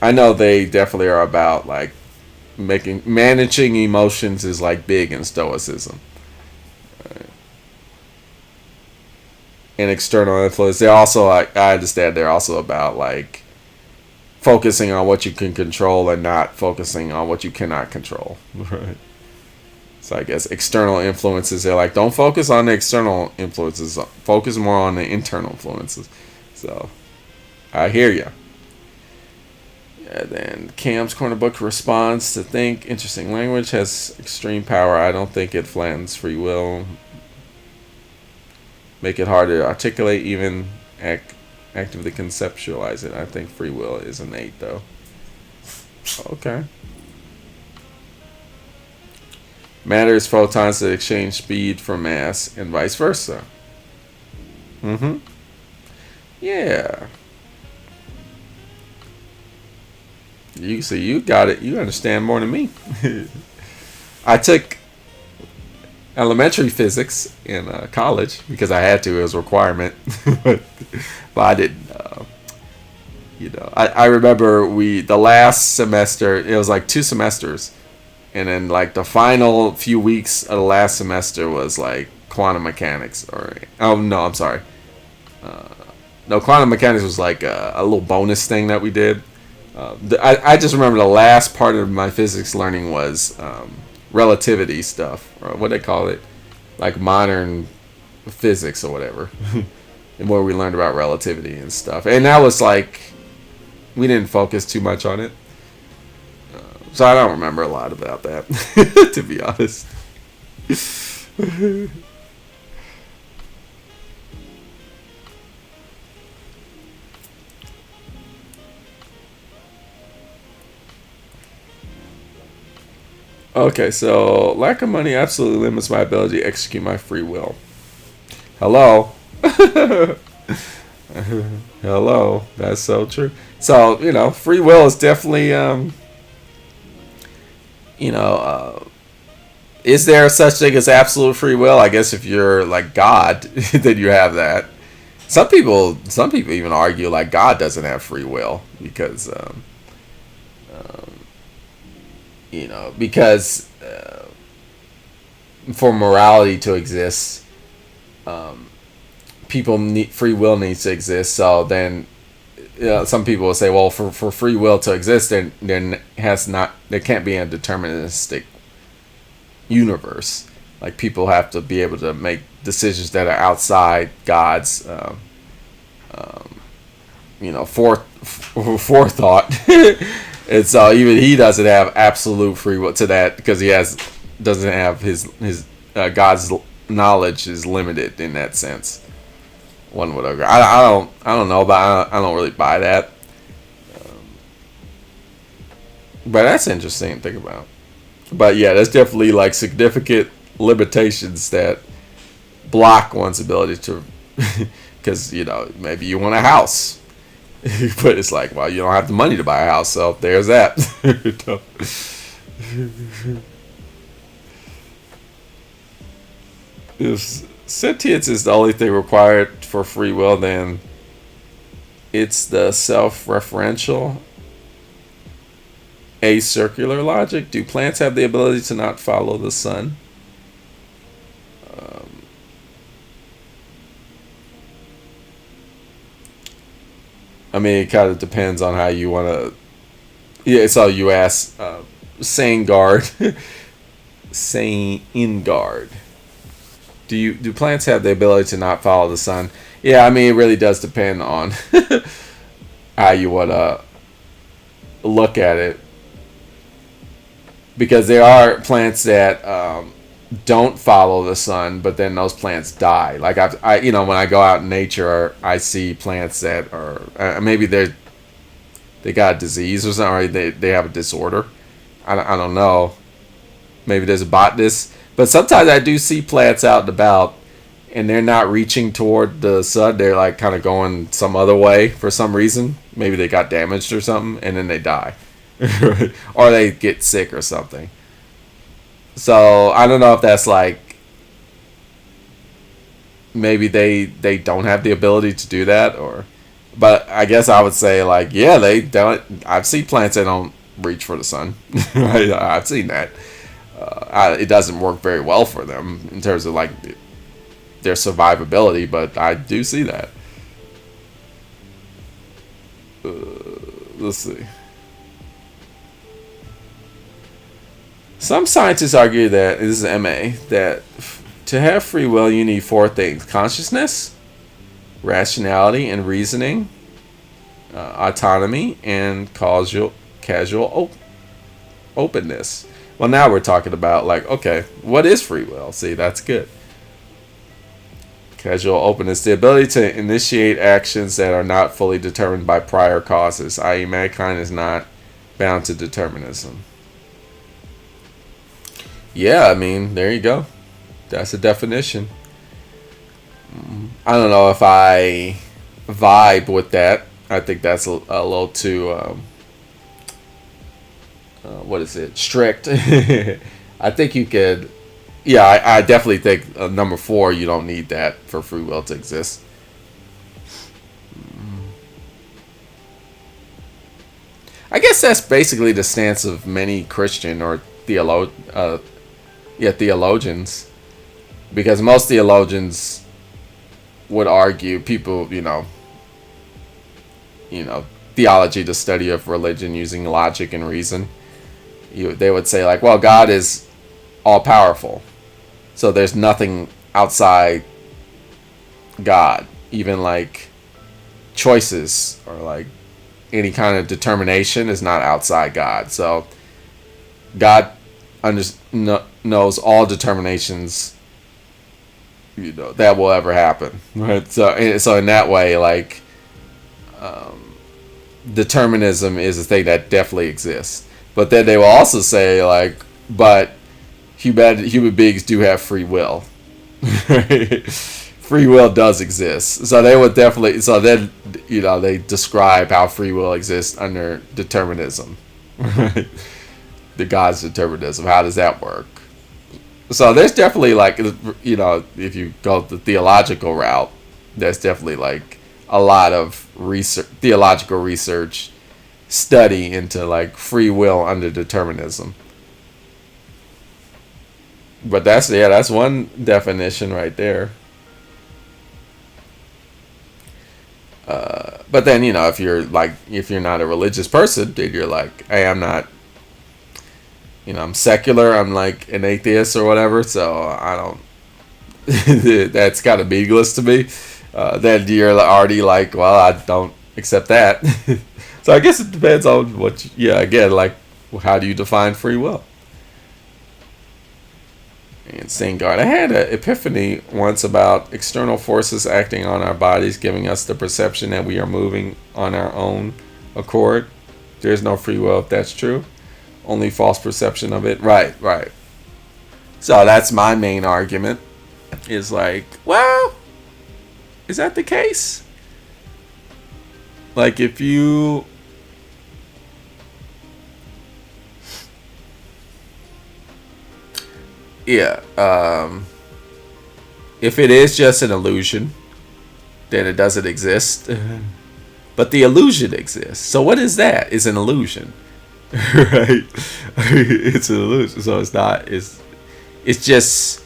S1: I know they definitely are about like managing emotions is like big in Stoicism. Right. And external influence. They're also like, I understand they're also about like focusing on what you can control and not focusing on what you cannot control. Right. So I guess external influences, they're like, don't focus on the external influences, focus more on the internal influences. So I hear you. And then Cam's Corner Book responds to think interesting language has extreme power. I don't think it flattens free will. Make it hard to articulate, even actively conceptualize it. I think free will is innate, though. Okay. Matter is photons that exchange speed for mass and vice versa. Yeah. You got it. You understand more than me. I took elementary physics in college because I had to. It was a requirement. But I didn't. I remember the last semester, it was like 2 semesters. And then like the final few weeks of the last semester was like quantum mechanics. I'm sorry. No, quantum mechanics was like a little bonus thing that we did. I just remember the last part of my physics learning was relativity stuff, or what they call it, like modern physics or whatever, and where we learned about relativity and stuff. And that was like, we didn't focus too much on it, so I don't remember a lot about that, to be honest. Okay, so lack of money absolutely limits my ability to execute my free will. Hello? Hello, that's so true. So free will is definitely you know, is there such thing as absolute free will? I guess if you're like God, then you have that. Some people even argue like God doesn't have free will because, because for morality to exist, people need free will needs to exist. So then, some people will say, well, for free will to exist, then there can't be a deterministic universe. Like people have to be able to make decisions that are outside God's, forethought. And so even he doesn't have absolute free will to that because doesn't have his God's knowledge is limited in that sense. One would agree. I don't know, but I don't really buy that. But that's interesting to think about. But yeah, there's definitely like significant limitations that block one's ability to, because maybe you want a house, but it's like, well, you don't have the money to buy a house, so there's that. If sentience is the only thing required for free will, then it's the self-referential acircular logic. Do plants have the ability to not follow the sun? I mean, it kind of depends on how you want to. Yeah, so you ask Sangard, Sangard. Do plants have the ability to not follow the sun? Yeah, I mean, it really does depend on how you want to look at it, because there are plants that don't follow the sun, but then those plants die. Like when I go out in nature, I see plants that are maybe they got a disease or something, or they have a disorder. I don't know. Maybe there's a botanist. But sometimes I do see plants out and about, and they're not reaching toward the sun. They're like kind of going some other way for some reason. Maybe they got damaged or something, and then they die. Or they get sick or something. So I don't know if that's like, maybe they don't have the ability to do that, but I guess I would say like, yeah, they don't. I've seen plants that don't reach for the sun. Right? I've seen that. It doesn't work very well for them in terms of like their survivability, but I do see that. Let's see. Some scientists argue that, this is MA, that to have free will you need four things: consciousness, rationality and reasoning, autonomy, and casual openness. Well, now we're talking about like, okay, what is free will? See, that's good. Casual openness, the ability to initiate actions that are not fully determined by prior causes, i.e. mankind is not bound to determinism. Yeah, I mean, there you go. That's a definition. I don't know if I vibe with that. I think that's a little too what is it? Strict. I think you could. Yeah, I definitely think number 4. You don't need that for free will to exist. I guess that's basically the stance of many Christian or theologians, because most theologians would argue, people, theology, the study of religion using logic and reason. They would say like, well, God is all powerful, so there's nothing outside God, even like choices or like any kind of determination is not outside God. So God knows all determinations that will ever happen, right? So in that way, like determinism is a thing that definitely exists. But then they will also say like, but human beings do have free will. Right? free will does exist. So they would definitely. So then, they describe how free will exists under determinism, right? The God's determinism. How does that work? So there's definitely like, if you go the theological route, there's definitely like a lot of research, theological research, study into like free will under determinism. But that's one definition right there. But then if you're not a religious person, then you're like, hey, I'm not, I'm secular. I'm like an atheist or whatever. So I don't. That's kind of meaningless to me. Then you're already like, well, I don't accept that. So I guess it depends on again, like, how do you define free will? And Singard, I had an epiphany once about external forces acting on our bodies, giving us the perception that we are moving on our own accord. There's no free will if that's true. Only false perception of it. Right. So that's my main argument. Is like, well, is that the case? Like, if you... Yeah. If it is just an illusion, then it doesn't exist. But the illusion exists. So what is that? It's an illusion. Right? It's an illusion. So it's not... It's just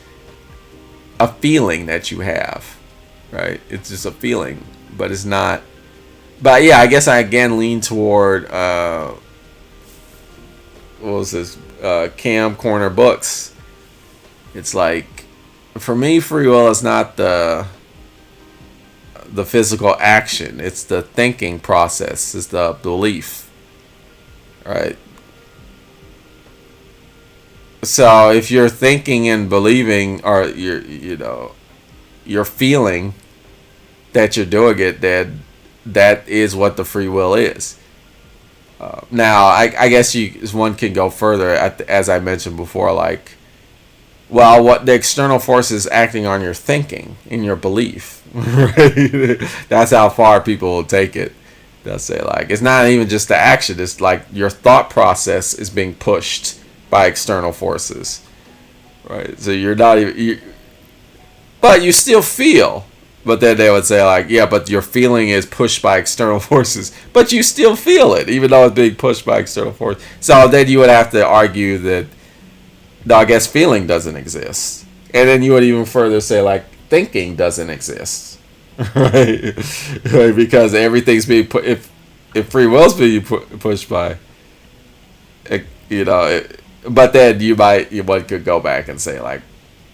S1: a feeling that you have. Right? It's just a feeling. But it's not... But yeah, I guess I again lean toward... what was this? Cam Corner Books. It's like, for me, free will is not the physical action. It's the thinking process. It's the belief, right? So if you're thinking and believing, or you're feeling that you're doing it, then that is what the free will is. Now, I guess one can go further, as I mentioned before, like, well, what the external force is acting on your thinking and your belief. Right? That's how far people will take it. They'll say, like, it's not even just the action. It's like your thought process is being pushed by external forces. Right? So you're not even... but you still feel. But then they would say, like, yeah, but your feeling is pushed by external forces. But you still feel it, even though it's being pushed by external forces. So then you would have to argue that, no, I guess feeling doesn't exist. And then you would even further say, like, thinking doesn't exist. Right? Right? Because everything's being put... If free will's being pushed by... but then one could go back and say, like,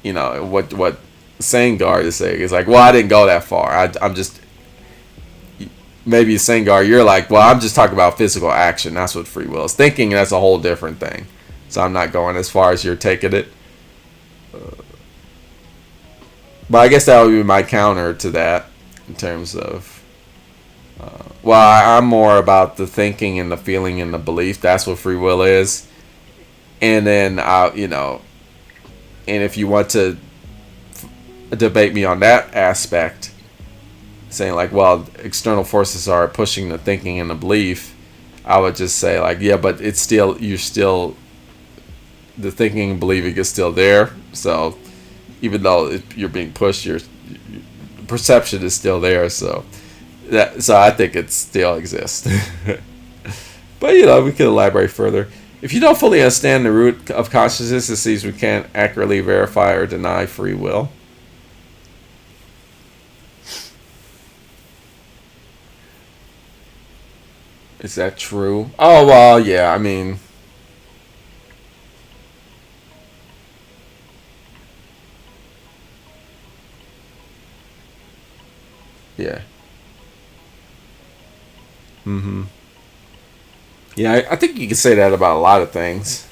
S1: what Sangard is saying is like, well, I didn't go that far. I'm just... Maybe Sangard, you're like, well, I'm just talking about physical action. That's what free will is. Thinking, that's a whole different thing. So I'm not going as far as you're taking it. But I guess that would be my counter to that in terms of... I'm more about the thinking and the feeling and the belief. That's what free will is. And then, and if you want to debate me on that aspect, saying like, well, external forces are pushing the thinking and the belief, I would just say, like, yeah, but it's still... the thinking and believing is still there. So even though you're being pushed, your perception is still there. So I think it still exists. But we can elaborate further. If you don't fully understand the root of consciousness, it seems we can't accurately verify or deny free will. Is that true? Oh, well, yeah, I mean... Yeah. Yeah, I think you can say that about a lot of things.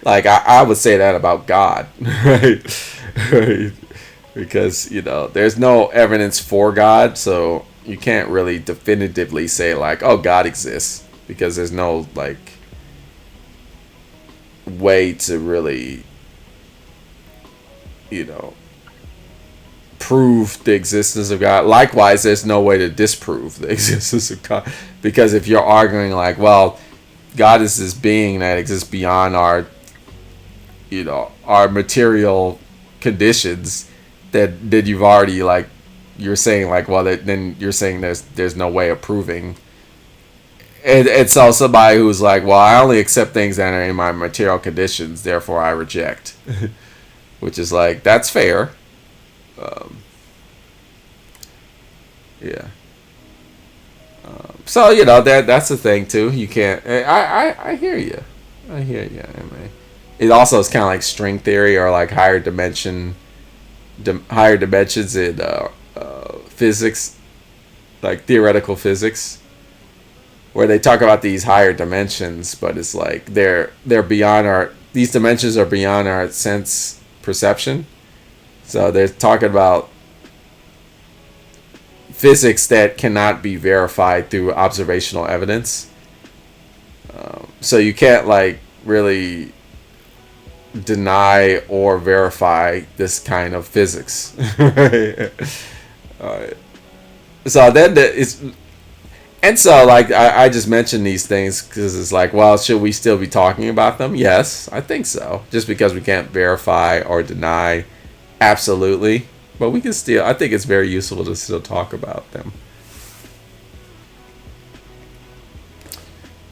S1: Like, I would say that about God, right? Right? Because, there's no evidence for God, so you can't really definitively say, like, oh, God exists. Because there's no, like, way to really, prove the existence of God. Likewise, there's no way to disprove the existence of God, because if you're arguing like, well, God is this being that exists beyond our, our material conditions, that you've already like, you're saying like, well, then you're saying there's no way of proving. And so somebody who's like, well, I only accept things that are in my material conditions, therefore I reject, which is like, that's fair. Yeah. So that's the thing too. You can't. I hear you. I hear you. I mean, it also is kind of like string theory, or like higher dimensions in physics, like theoretical physics, where they talk about these higher dimensions, but it's like they're beyond these dimensions are beyond our sense perception. So they're talking about physics that cannot be verified through observational evidence. So you can't like really deny or verify this kind of physics. Right? So then and so like I just mentioned these things because it's like, well, should we still be talking about them? Yes, I think so. Just because we can't verify or deny absolutely, but we can still, I think it's very useful to still talk about them.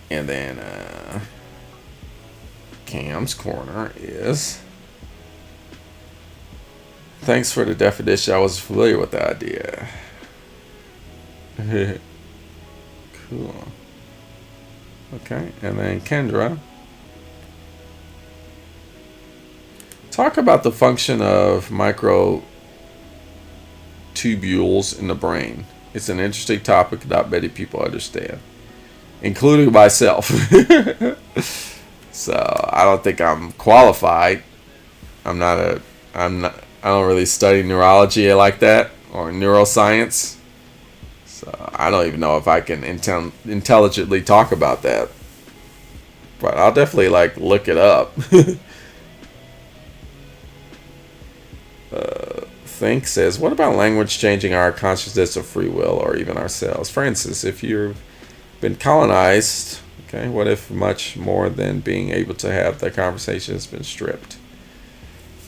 S1: And then Cam's Corner is, thanks for the definition. I was familiar with the idea. Cool. Okay, and then Kendra, talk about the function of microtubules in the brain. It's an interesting topic not many people understand, including myself. So I don't think I'm qualified. I don't really study neurology like that or neuroscience. So I don't even know if I can intelligently talk about that. But I'll definitely like look it up. Think says, what about language changing our consciousness of free will or even ourselves? Francis, if you've been colonized, okay, what if much more than being able to have the conversation has been stripped?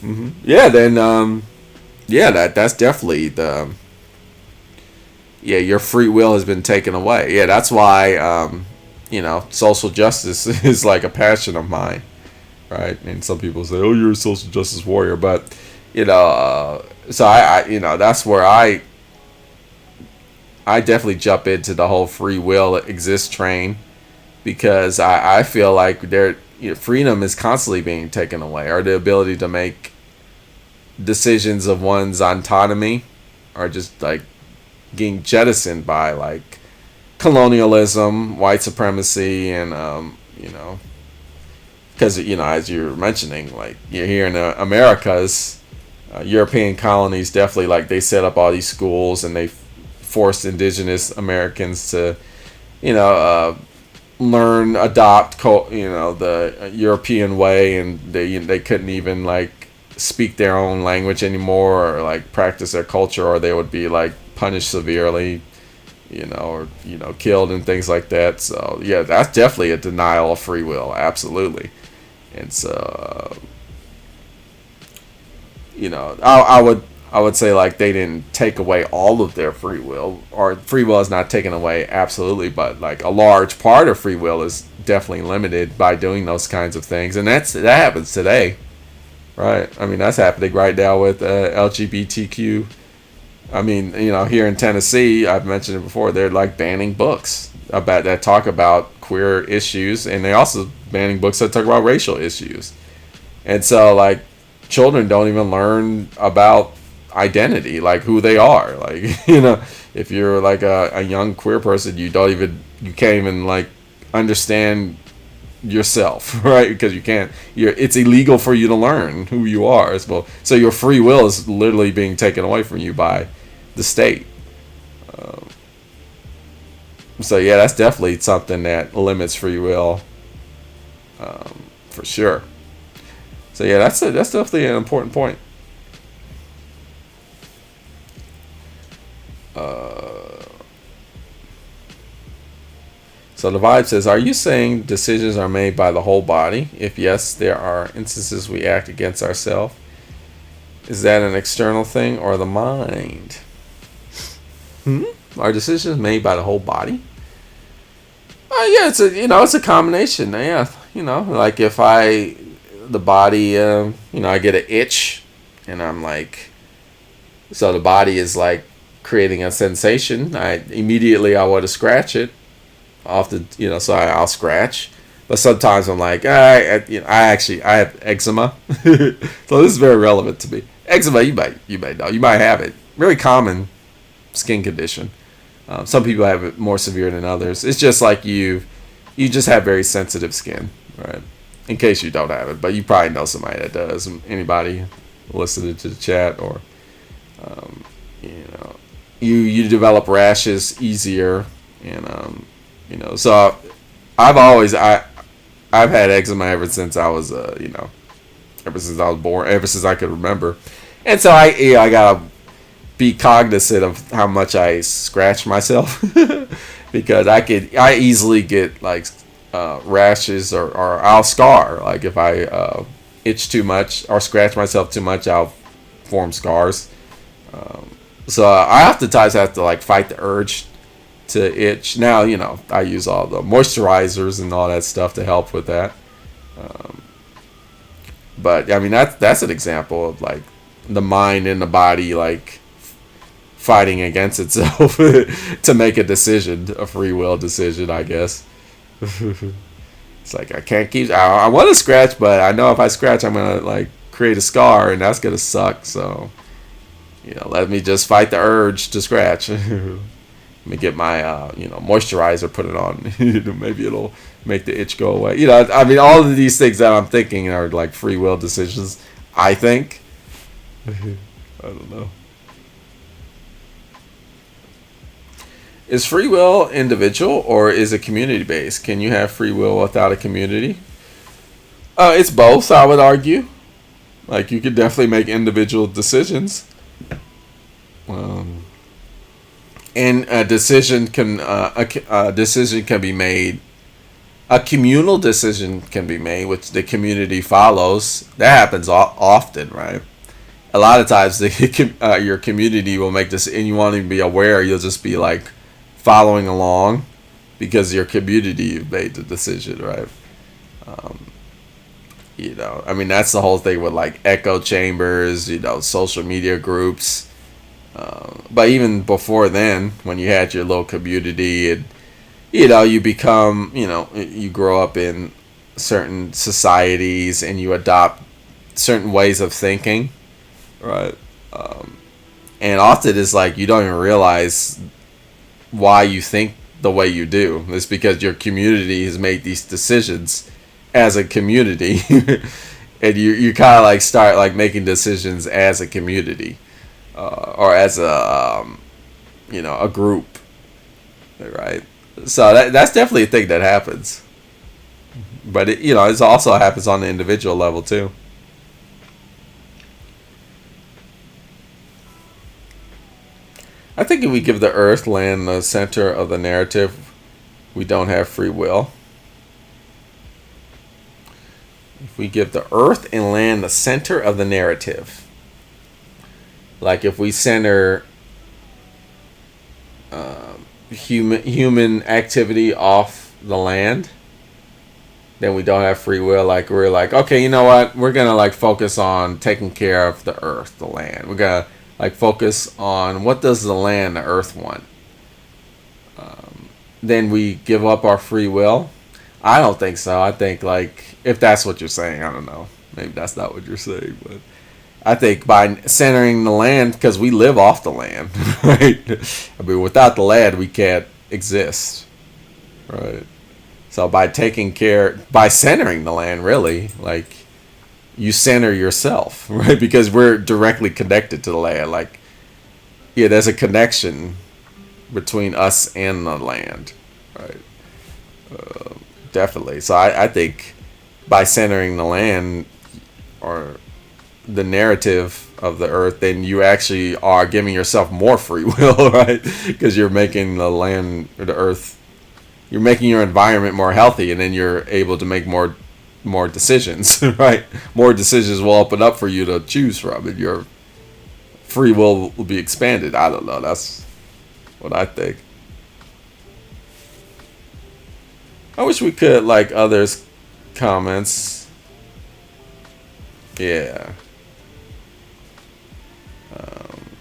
S1: Mm-hmm. Yeah, then that's definitely your free will has been taken away. Yeah, that's why social justice is like a passion of mine, right? And some people say, oh, you're a social justice warrior, but so I that's where I definitely jump into the whole free will exists train, because I feel like freedom is constantly being taken away, or the ability to make decisions of one's autonomy are just like getting jettisoned by like colonialism, white supremacy, and because as you're mentioning, like you're here in the Americas. European colonies definitely, like, they set up all these schools and they forced indigenous Americans to adopt the European way, and they couldn't even like speak their own language anymore or like practice their culture, or they would be like punished severely, or killed and things like that. So yeah, that's definitely a denial of free will, absolutely. And so I would say like they didn't take away all of their free will, or free will is not taken away absolutely, but like a large part of free will is definitely limited by doing those kinds of things, and that happens today, right? I mean, that's happening right now with LGBTQ. I mean, here in Tennessee, I've mentioned it before, they're like banning books that talk about queer issues, and they also banning books that talk about racial issues, and so like children don't even learn about identity, like who they are. Like, if you're like a young queer person, you can't even like understand yourself, right? Because it's illegal for you to learn who you are as well. So your free will is literally being taken away from you by the state. So yeah, that's definitely something that limits free will, for sure. So yeah, that's definitely an important point. So the vibe says, are you saying decisions are made by the whole body? If yes, there are instances we act against ourselves. Is that an external thing or the mind? Are decisions made by the whole body? Yeah, it's a combination. Yeah, like if the body, I get an itch, and I'm like, so the body is like creating a sensation. I want to scratch it. Often, so I'll scratch. But sometimes I'm like, I have eczema, so this is very relevant to me. Eczema, you might know, you might have it. Very common skin condition. Some people have it more severe than others. It's just like you just have very sensitive skin, right? In case you don't have it, but you probably know somebody that does. Anybody listening to the chat, or you develop rashes easier, and So I've had eczema ever since I was ever since I was born, ever since I could remember, and so I gotta be cognizant of how much I scratch myself because I easily get like rashes or I'll scar, like if I itch too much or scratch myself too much, I'll form scars. So I oftentimes have to like fight the urge to itch. Now I use all the moisturizers and all that stuff to help with that. But I mean that's an example of like the mind and the body like fighting against itself to make a decision, a free will decision, I guess. It's like I can't keep. I want to scratch, but I know if I scratch, I'm gonna like create a scar, and that's gonna suck. So, let me just fight the urge to scratch. Let me get my moisturizer, put it on. Maybe it'll make the itch go away. I mean, all of these things that I'm thinking are like free will decisions. I think. I don't know. Is free will individual or is it community based? Can you have free will without a community? It's both, I would argue. Like you could definitely make individual decisions, and a decision can be made. A communal decision can be made, which the community follows. That happens often, right? A lot of times, your community will make this, and you won't even be aware. You'll just be like following along because your community made the decision, right? I mean, that's the whole thing with like echo chambers, social media groups. But even before then, when you had your little community, and you become, you grow up in certain societies and you adopt certain ways of thinking, right? And often it's like you don't even realize why you think the way you do. It's because your community has made these decisions as a community, and you kind of like start like making decisions as a community, or as a a group, right? So that's definitely a thing that happens, but it also happens on the individual level too. I think if we give the earth, land, the center of the narrative, we don't have free will. If we give the earth and land the center of the narrative, like if we center human activity off the land, then we don't have free will. Like we're like, okay, you know what? We're gonna like focus on taking care of the earth, the land. We're gonna like focus on what does the land, the earth want. Then we give up our free will. I don't think so. I think like if that's what you're saying, I don't know. Maybe that's not what you're saying, but I think by centering the land, because we live off the land, right? I mean, without the land, we can't exist, right? So by centering the land, really, like you center yourself, right? Because we're directly connected to the land. Like, yeah, there's a connection between us and the land, right? Definitely. So I think by centering the land or the narrative of the earth, then you actually are giving yourself more free will, right? Because you're making the land or the earth you're making your environment more healthy, and then you're able to make more decisions, right? More decisions will open up for you to choose from, and your free will be expanded. I don't know. That's what I think. I wish we could like others' comments. Yeah.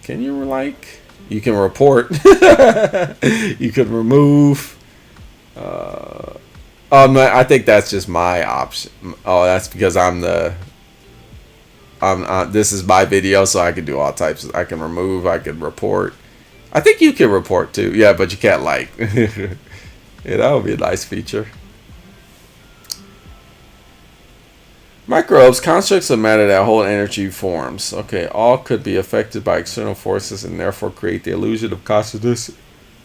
S1: Can you like? You can report. You can remove. Oh no, I think that's just my option. Oh, that's because this is my video, so I can do all types. I can remove. I can report. I think you can report too. Yeah, but you can't like. Yeah, that would be a nice feature. Microbes, constructs of matter that hold energy forms. Okay, all could be affected by external forces and therefore create the illusion of consciousness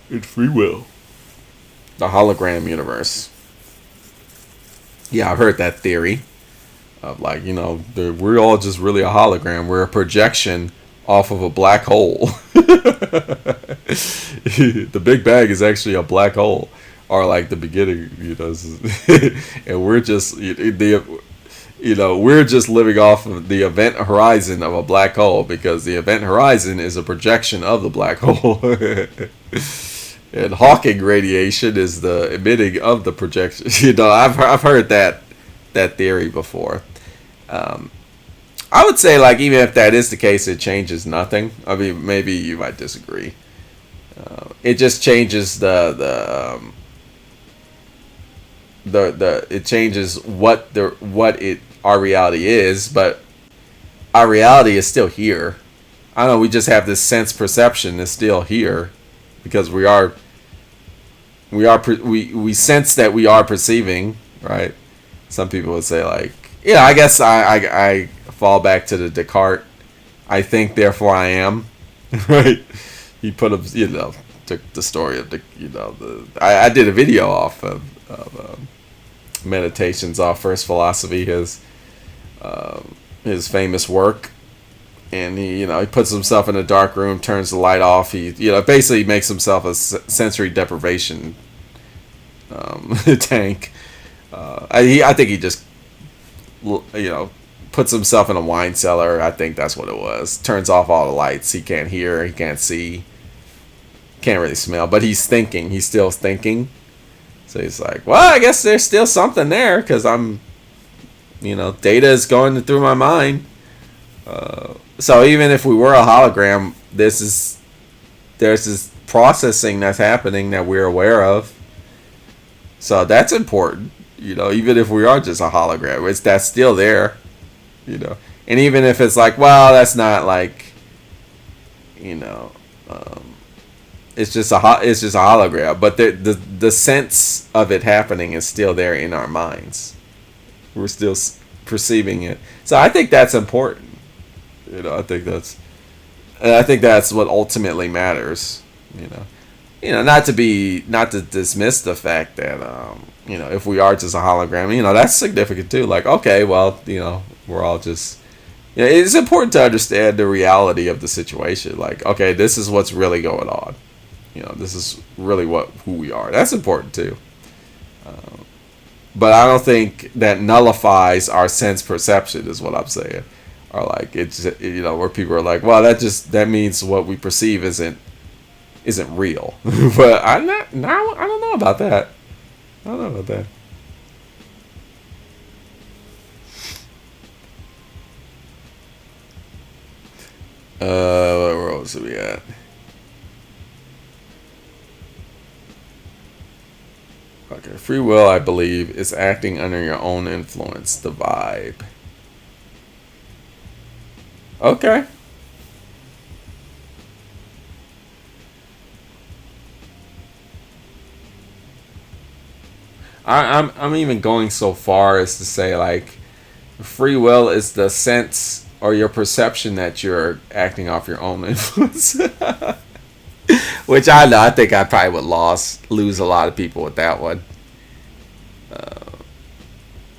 S1: and free will. The hologram universe. Yeah, I've heard that theory of like, we're all just really a hologram. We're a projection off of a black hole. The Big Bang is actually a black hole, or like the beginning, and we're just we're just living off of the event horizon of a black hole, because the event horizon is a projection of the black hole. And Hawking radiation is the emitting of the projection. I've heard that theory before. I would say, like, even if that is the case, it changes nothing. I mean, maybe you might disagree. It just changes it changes what our reality is, but our reality is still here. I don't know, we just have this sense perception that's still here because we sense that we are perceiving, right? Some people would say, like, I guess I fall back to the Descartes, I think therefore I am. Right? He put up, took the story of I did a video off of meditations off First Philosophy, his famous work, and he puts himself in a dark room, turns the light off, he basically makes himself a sensory deprivation tank. I think he just puts himself in a wine cellar. I think that's what it was. Turns off all the lights. He can't hear, he can't see, can't really smell, but he's thinking. He's still thinking. So he's like, well, I guess there's still something there, because I'm, data is going through my mind. So even if we were a hologram, there's this processing that's happening that we're aware of. So that's important. Even if we are just a hologram, that's still there. And even if it's like, well, that's not like, it's just a hologram, but the sense of it happening is still there in our minds. We're still perceiving it. So I think that's important. I think that's what ultimately matters. Not to dismiss the fact that if we are just a hologram, that's significant too. Like, okay, well, we're all just. It's important to understand the reality of the situation. Like, okay, this is what's really going on. This is really who we are. That's important too. But I don't think that nullifies our sense perception, is what I'm saying. Or like, it's where people are like, well, that means what we perceive isn't real. But I don't know about that. Where else are we at? Okay, free will, I believe, is acting under your own influence, the vibe. Okay. I'm even going so far as to say, like, free will is the sense or your perception that you're acting off your own influence. Which I think I probably would lose a lot of people with that one.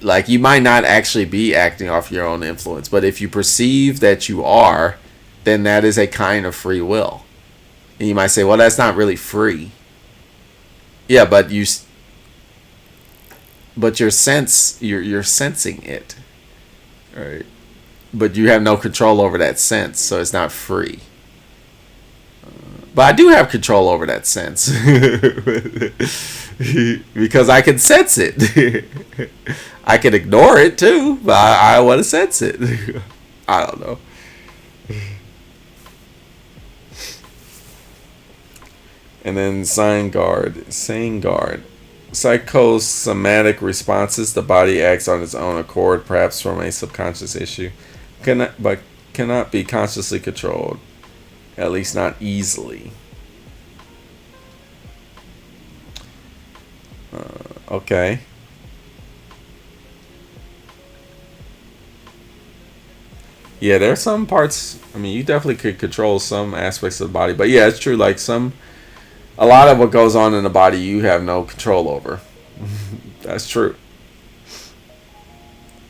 S1: Like, you might not actually be acting off your own influence, but if you perceive that you are, then that is a kind of free will. And you might say, well, that's not really free. Yeah, but but you're sensing it, right? But you have no control over that sense, so it's not free. But I do have control over that sense because I can sense it. I can ignore it too, but I want to sense it. I don't know. And then sign guard, saying guard. Psychosomatic responses. The body acts on its own accord, perhaps from a subconscious issue, but cannot be consciously controlled. At least not easily. Okay. Yeah, there are some parts. I mean, you definitely could control some aspects of the body, but yeah, it's true. Like a lot of what goes on in the body, you have no control over. That's true.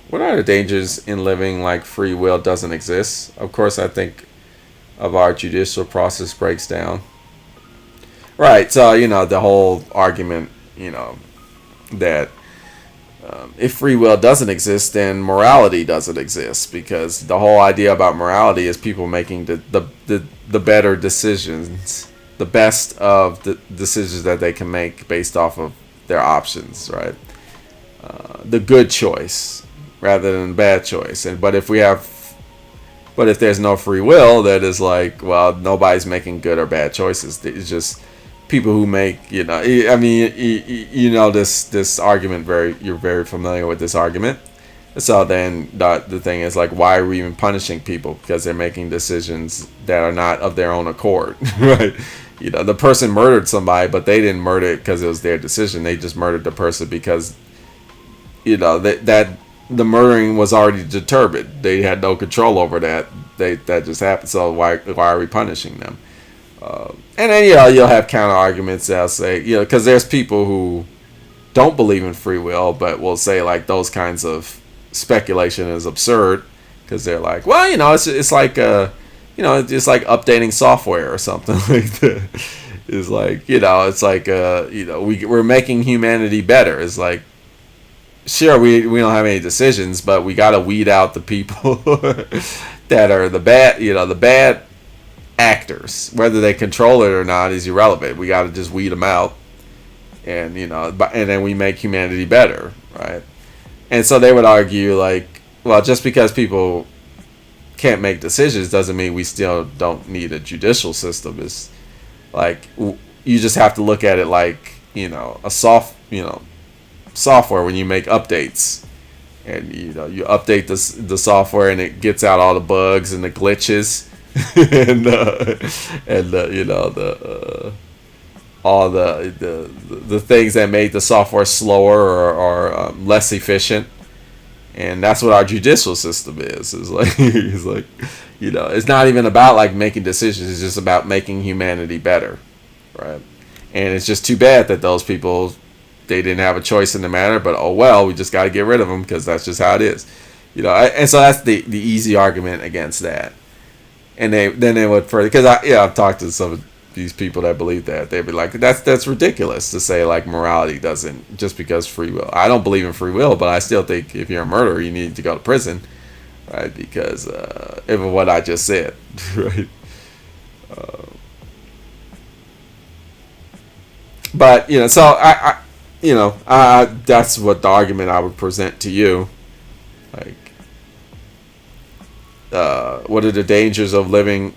S1: What are the dangers in living like free will doesn't exist? Of course, I think of our judicial process breaks down. Right. So the whole argument, that if free will doesn't exist, then morality doesn't exist, because the whole idea about morality is people making the better decisions, the best of the decisions that they can make based off of their options, right? The good choice rather than the bad choice. But if there's no free will, that is like, well, nobody's making good or bad choices. It's just people who make, I mean, this argument, you're very familiar with this argument. So then the thing is like, why are we even punishing people? Because they're making decisions that are not of their own accord, right? The person murdered somebody, but they didn't murder it because it was their decision. They just murdered the person because, that the murdering was already determined. They had no control over that. That just happened. So why are we punishing them? And then you'll have counter arguments that'll say, because there's people who don't believe in free will, but will say like those kinds of speculation is absurd, because they're like, well, it's like it's like updating software or something like that. It's like it's like we're making humanity better. It's like, sure, we don't have any decisions, but we got to weed out the people that are the bad actors. Whether they control it or not is irrelevant. We got to just weed them out, and and then we make humanity better, right? And so they would argue like, well, just because people can't make decisions doesn't mean we still don't need a judicial system. It's like you just have to look at it like a software when you make updates, and you update the software and it gets out all the bugs and the glitches and all the things that made the software slower or less efficient. And that's what our judicial system is. It's like it's not even about like making decisions. It's just about making humanity better, right? And it's just too bad that those people, they didn't have a choice in the matter. But oh well, we just got to get rid of them because that's just how it is, And so that's the easy argument against that. And they would further, because I've talked to some of these people that believe that. They'd be like, that's ridiculous to say like morality doesn't, just because free will. I don't believe in free will, but I still think if you're a murderer, you need to go to prison, right? Because of what I just said, right? But so I that's what the argument I would present to you, like. What are the dangers of living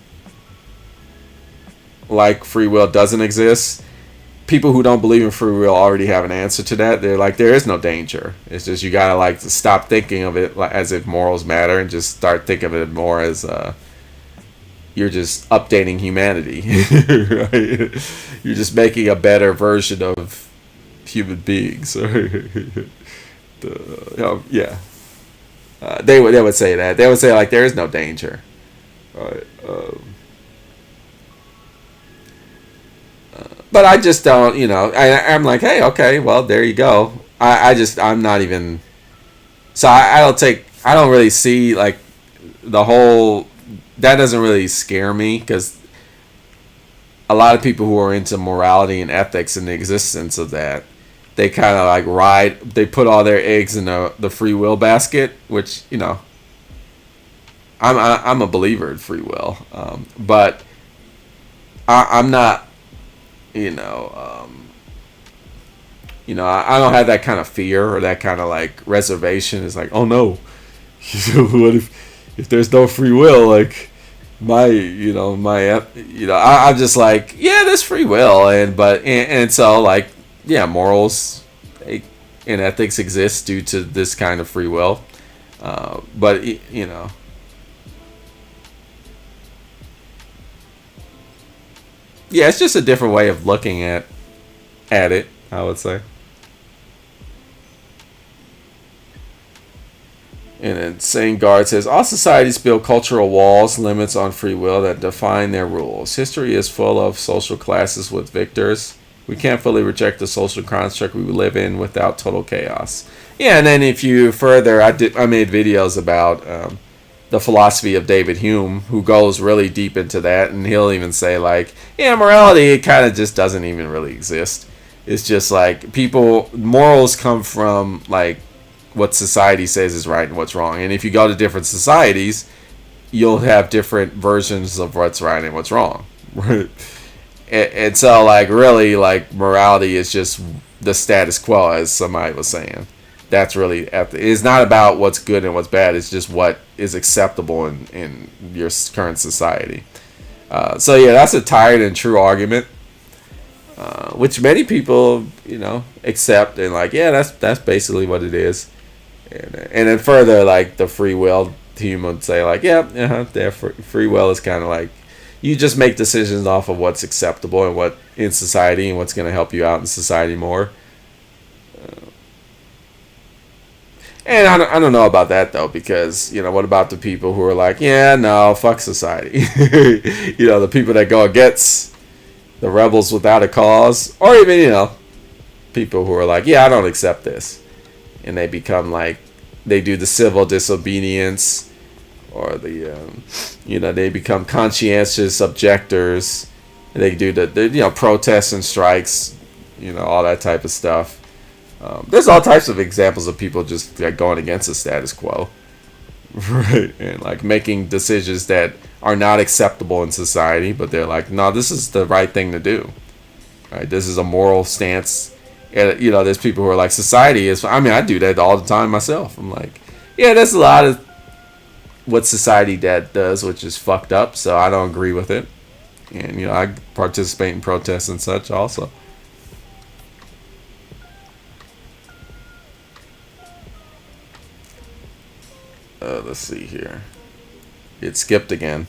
S1: like free will doesn't exist? People who don't believe in free will already have an answer to that. They're like, there is no danger. It's just you gotta like to stop thinking of it as if morals matter and just start thinking of it more as you're just updating humanity. Right? You're just making a better version of human beings. Yeah. They would say that. They would say like there is no danger. Right. But I just don't, I'm like, hey, okay, well, there you go. I'm not even, so I don't really see like the whole, that doesn't really scare me, because a lot of people who are into morality and ethics and the existence of that, they kind of like they put all their eggs in the free will basket, which, you know, I'm a believer in free will, but I'm not, you know, I don't have that kind of fear or that kind of like reservation. It's like, oh no, what if there's no free will? Like I'm just like, yeah, there's free will, and so like, yeah, morals and ethics exist due to this kind of free will, but you know. Yeah, it's just a different way of looking at it, I would say. And then Saint Guard says, all societies build cultural walls, limits on free will that define their rules. History is full of social classes with victors. We can't fully reject the social construct we live in without total chaos. Yeah, and then if you further, I made videos about the philosophy of David Hume, who goes really deep into that, and he'll even say like, yeah, morality, it kind of just doesn't even really exist. It's just like morals come from like what society says is right and what's wrong, and if you go to different societies, you'll have different versions of what's right and what's wrong. And so like really like morality is just the status quo, as somebody was saying. That's really it's not about what's good and what's bad. It's just what is acceptable in your current society. So yeah, that's a tired and true argument, which many people, you know, accept and like, yeah, that's basically what it is. And then further, like the free will team would say like, yeah, free will is kind of like you just make decisions off of what's acceptable and what in society and what's going to help you out in society more. And I don't know about that though, because, you know, what about the people who are like, yeah, no, fuck society? You know, the people that go against the rebels without a cause, or even, you know, people who are like, yeah, I don't accept this, and they become like, they do the civil disobedience, or they become conscientious objectors. They do the protests and strikes, all that type of stuff. There's all types of examples of people just like going against the status quo, right? And like making decisions that are not acceptable in society, but they're like, no, this is the right thing to do, right? This is a moral stance. And there's people who are like, society is. I mean, I do that all the time myself. I'm like, yeah, there's a lot of what society does, which is fucked up. So I don't agree with it, and I participate in protests and such also. Let's see here. It skipped again.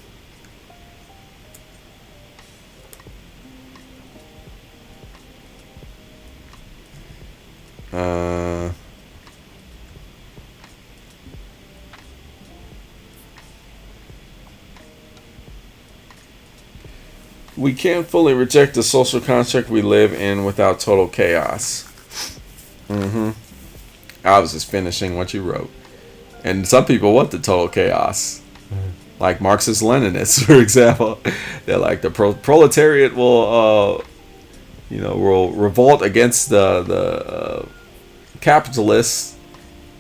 S1: We can't fully reject the social construct we live in without total chaos. I was just finishing what you wrote. And some people want the total chaos. Like Marxist Leninists, for example. They're like, the proletariat will revolt against the capitalists,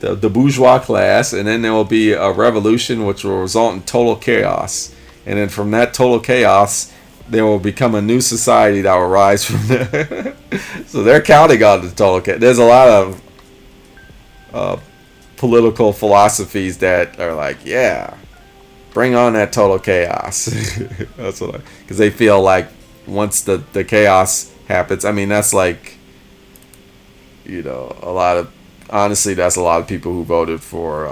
S1: the bourgeois class, and then there will be a revolution which will result in total chaos. And then from that total chaos, there will become a new society that will rise from there. So they're counting on the total chaos. There's a lot of political philosophies that are like, yeah, bring on that total chaos. That's what because they feel like once the chaos happens, I mean, that's like, honestly, that's a lot of people who voted for,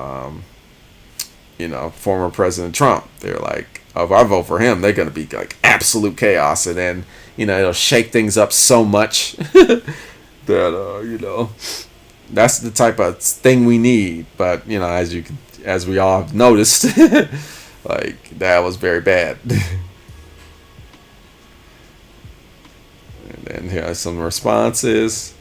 S1: former President Trump. They're like, oh, if I vote for him, they're going to be like absolute chaos. And then, it'll shake things up so much that, that's the type of thing we need. But, as we all have noticed, like, that was very bad. And then here are some responses.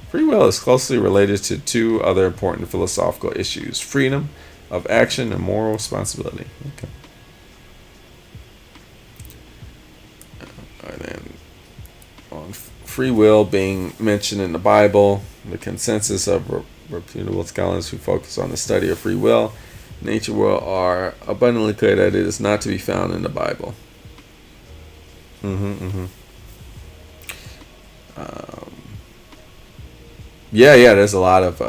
S1: Free will is closely related to two other important philosophical issues: freedom of action and moral responsibility. Okay. And then on free will being mentioned in the Bible. The consensus of reputable scholars who focus on the study of free will, nature world, are abundantly clear that it is not to be found in the Bible. Yeah, there's a lot of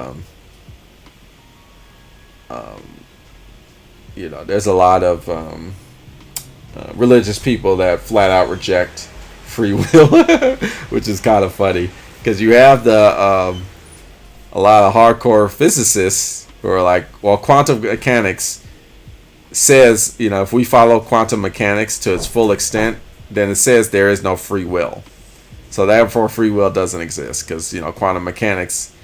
S1: there's a lot of religious people that flat out reject free will, which is kind of funny because you have a lot of hardcore physicists who are like, well, quantum mechanics says, if we follow quantum mechanics to its full extent, then it says there is no free will. So therefore free will doesn't exist because, quantum mechanics,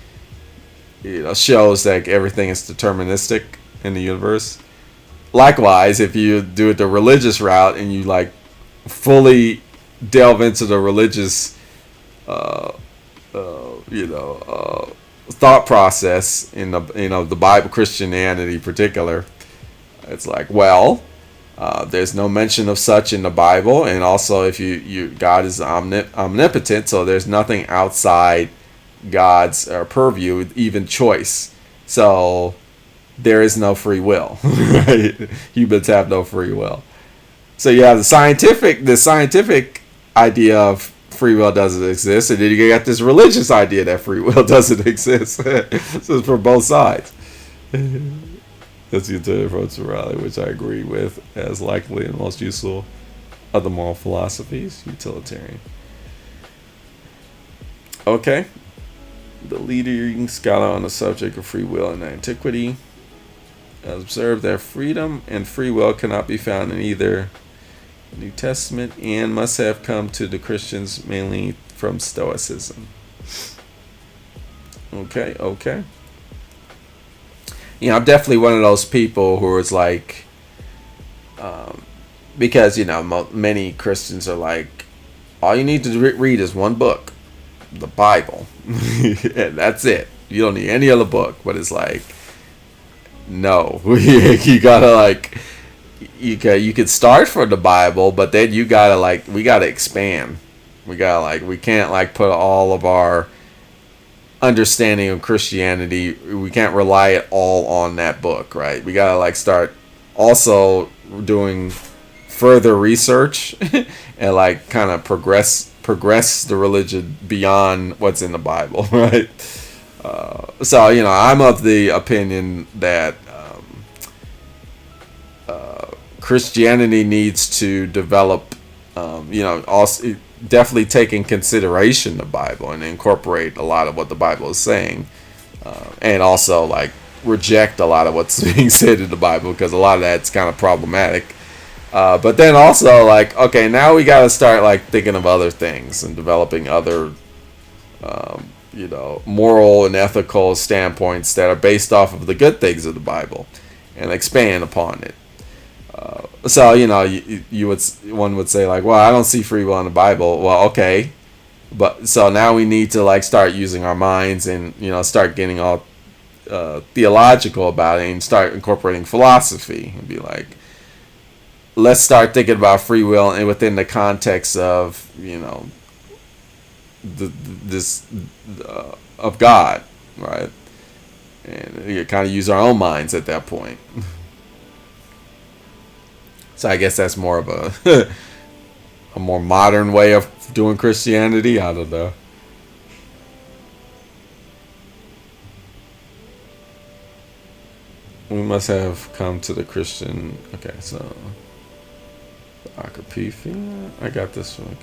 S1: shows that everything is deterministic in the universe. Likewise, if you do it the religious route and you like fully delve into the religious, thought process in the Bible, Christianity in particular, it's like, well, there's no mention of such in the Bible, and also if God is omnipotent, so there's nothing outside God's purview, even choice. So there is no free will. Right? Humans have no free will. So you have the scientific idea of free will doesn't exist, and then you got this religious idea that free will doesn't exist. So it's from both sides. That's the utilitarian approach to morality, which I agree with as likely and most useful of the moral philosophies, utilitarian. Okay. The leading scholar on the subject of free will in antiquity has observed that freedom and free will cannot be found in either New Testament and must have come to the Christians mainly from Stoicism. Okay. I'm definitely one of those people who is like, because, many Christians are like, all you need to read is one book, the Bible. And that's it. You don't need any other book. But it's like, no. You gotta like, you could start from the Bible, but then you gotta we gotta expand. We can't put all of our understanding of Christianity, we can't rely it all on that book, right? We gotta start also doing further research and kind of progress the religion beyond what's in the Bible, right? So I'm of the opinion that Christianity needs to develop, also definitely take in consideration the Bible and incorporate a lot of what the Bible is saying, and also reject a lot of what's being said in the Bible, because a lot of that's kind of problematic. But then also okay, now we got to start thinking of other things and developing other moral and ethical standpoints that are based off of the good things of the Bible and expand upon it. So one would say well, I don't see free will in the Bible. Well, okay, but so now we need to start using our minds and start getting all theological about it and start incorporating philosophy and be let's start thinking about free will and within the context of of God, right? And you kind of use our own minds at that point. So I guess that's more of a more modern way of doing Christianity. I don't know. We must have come to the Christian. Okay, so the Akapifi. I got this one.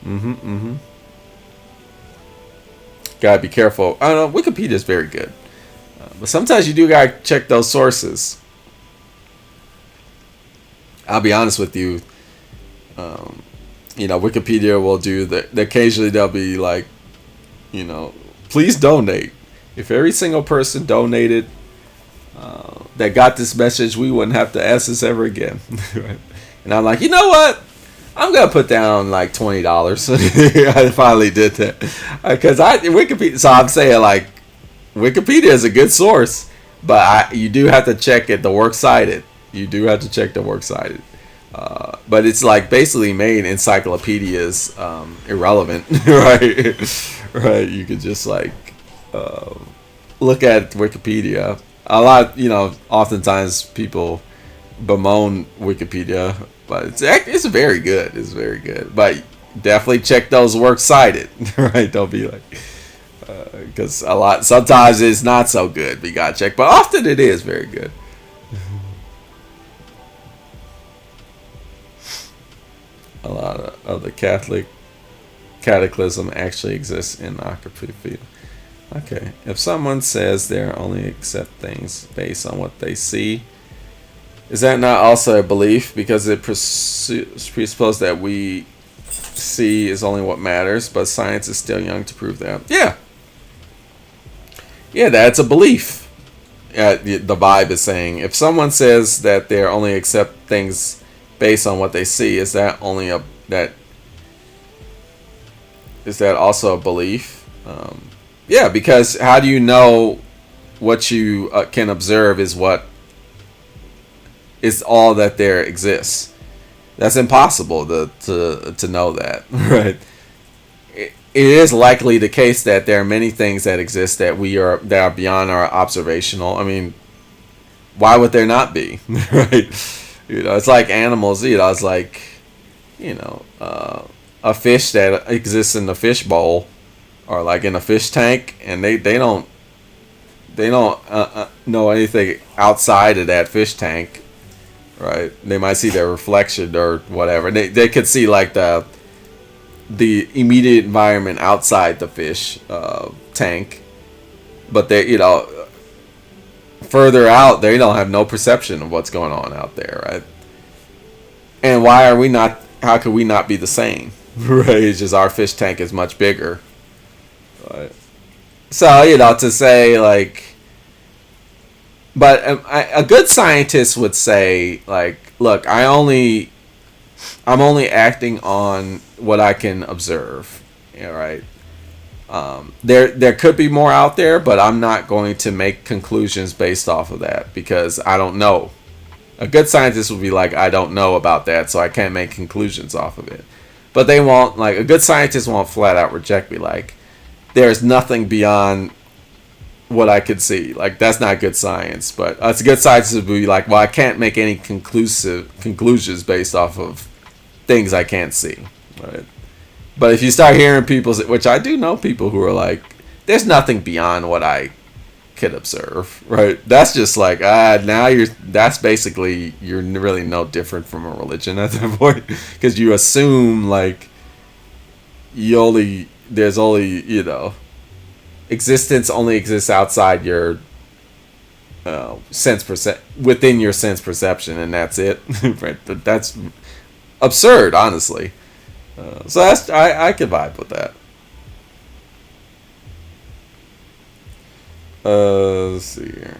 S1: Okay. Gotta be careful. I don't know. Wikipedia is very good. But sometimes you do gotta check those sources. I'll be honest with you. Wikipedia will do that. Occasionally they'll be please donate. If every single person donated that got this message, we wouldn't have to ask this ever again. Right? And I'm like, you know what? I'm gonna put down $20. I finally did that because Wikipedia. So I'm saying Wikipedia is a good source, but you do have to check it. The works cited. You do have to check the works cited. But it's like basically made encyclopedias irrelevant, right? Right? You could just like uh, look at Wikipedia. A lot, oftentimes people bemoan Wikipedia, but it's very good. It's very good. But definitely check those works cited, right? Don't be like, because sometimes it's not so good. But you gotta check, but often it is very good. A lot of the Catholic cataclysm actually exists in Acapulco. Okay, if someone says they only accept things based on what they see, is that not also a belief? Because it presupposes that we see is only what matters, but science is still young to prove that. Yeah. Yeah, that's a belief. The vibe is saying, if someone says that they only accept things based on what they see, is that also a belief? Yeah, because how do you know what you can observe is what is all that there exists? That's impossible to know that, right? It is likely the case that there are many things that exist that are beyond our observational. I mean, why would there not be, right? It's like animals. It's like, a fish that exists in the fish bowl, or like in a fish tank, and they don't know anything outside of that fish tank, right? They might see their reflection or whatever. They could see like the immediate environment outside the fish tank, but they further out they don't have no perception of what's going on out there, right? And why are we not? How could we not be the same? Right? It's just our fish tank is much bigger. Right. So to say like, but a good scientist would say like, look, I'm only acting on what I can observe. Right. There could be more out there, but I'm not going to make conclusions based off of that because I don't know. A good scientist would be like, I don't know about that, so I can't make conclusions off of it. But they won't, like, a good scientist won't flat out reject me, like, there's nothing beyond what I could see. Like, that's not good science. But a good scientist would be like, well, I can't make any conclusions based off of things I can't see. Right? But if you start hearing people, which I do know people who are like, there's nothing beyond what I could observe, right? That's just like, that's basically, you're really no different from a religion at that point, because you assume like there's only existence only exists outside your within your sense perception, and that's it. Right? But that's absurd, honestly. So I could vibe with that. Let's see here.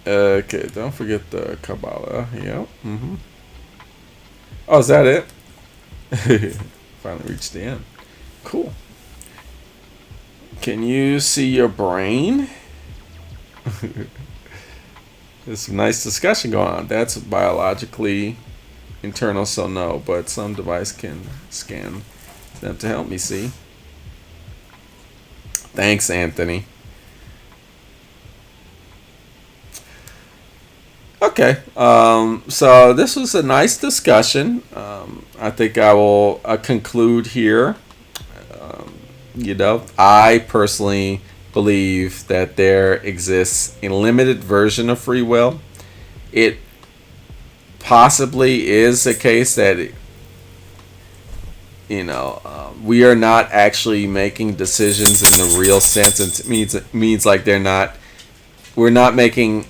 S1: Okay, don't forget the Kabbalah. Yep. Mm-hmm. Oh, is that it? Finally reached the end. Cool. Can you see your brain? There's some nice discussion going on. That's biologically internal, so no, but some device can scan them to help me see. Thanks, Anthony. Okay, so this was a nice discussion. I think I will conclude here. I personally believe that there exists a limited version of free will. It possibly is a case that we are not actually making decisions in the real sense, and it means like we're not making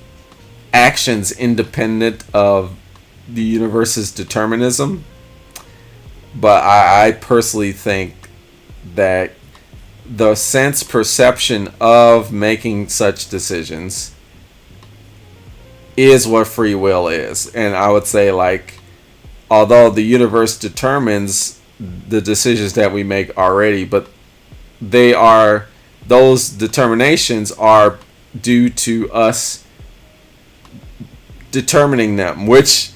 S1: actions independent of the universe's determinism. But I personally think that the sense perception of making such decisions is what free will is. And I would say, like, although the universe determines the decisions that we make already, but they are those determinations are due to us determining them, which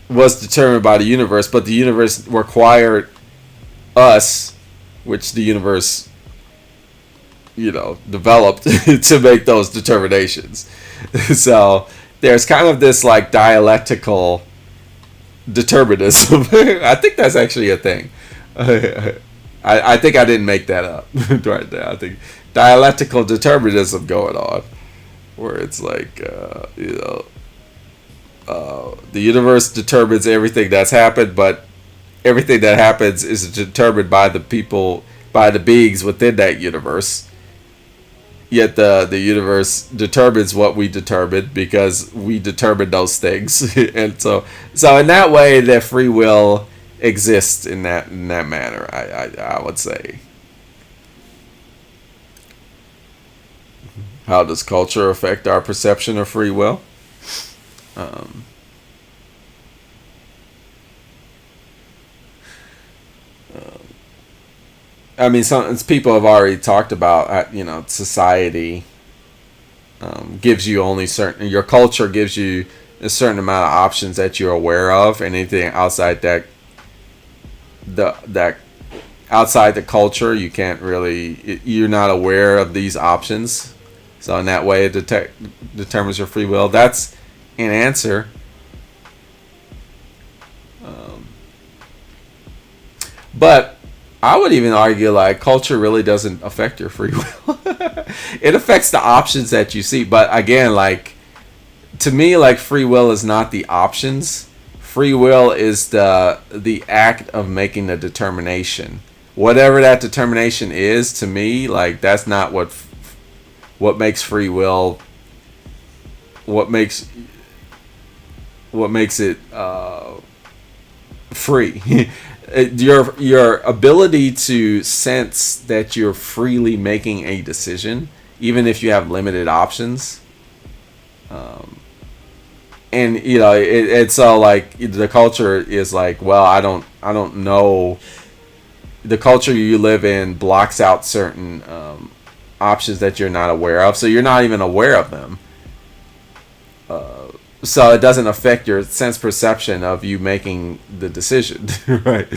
S1: was determined by the universe, but the universe required us, which the universe, developed to make those determinations. So there's kind of this like dialectical determinism. I think that's actually a thing. I think I didn't make that up right now. I think dialectical determinism going on, where it's like, the universe determines everything that's happened, but everything that happens is determined by the people, by the beings within that universe. Yet the universe determines what we determine because we determine those things, and so in that way, their free will exists in that manner. I would say. How does culture affect our perception of free will? Um, I mean, some people have already talked about, society gives you only certain. Your culture gives you a certain amount of options that you're aware of, and anything outside that outside the culture, you can't really. You're not aware of these options, so in that way, it determines your free will. That's an answer. But I would even argue like culture really doesn't affect your free will. It affects the options that you see. But again, like to me, like free will is not the options. Free will is the act of making the determination. Whatever that determination is, to me, like that's not what makes free will. What makes it free. Your ability to sense that you're freely making a decision, even if you have limited options, and it's all like the culture is like, well, I don't know. The culture you live in blocks out certain options that you're not aware of, so you're not even aware of them. So it doesn't affect your sense perception of you making the decision, right?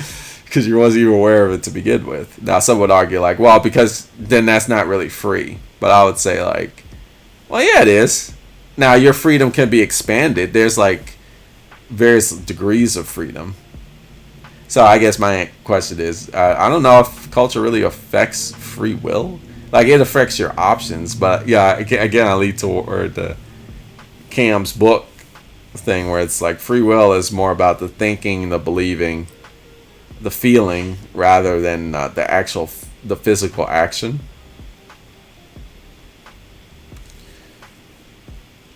S1: Because you wasn't even aware of it to begin with. Now, some would argue like, well, because then that's not really free. But I would say like, well, yeah, it is. Now, your freedom can be expanded. There's like various degrees of freedom. So I guess my question is, I don't know if culture really affects free will. Like it affects your options, but yeah, again, I lead toward Cam's book thing where it's like free will is more about the thinking, the believing, the feeling rather than the physical action.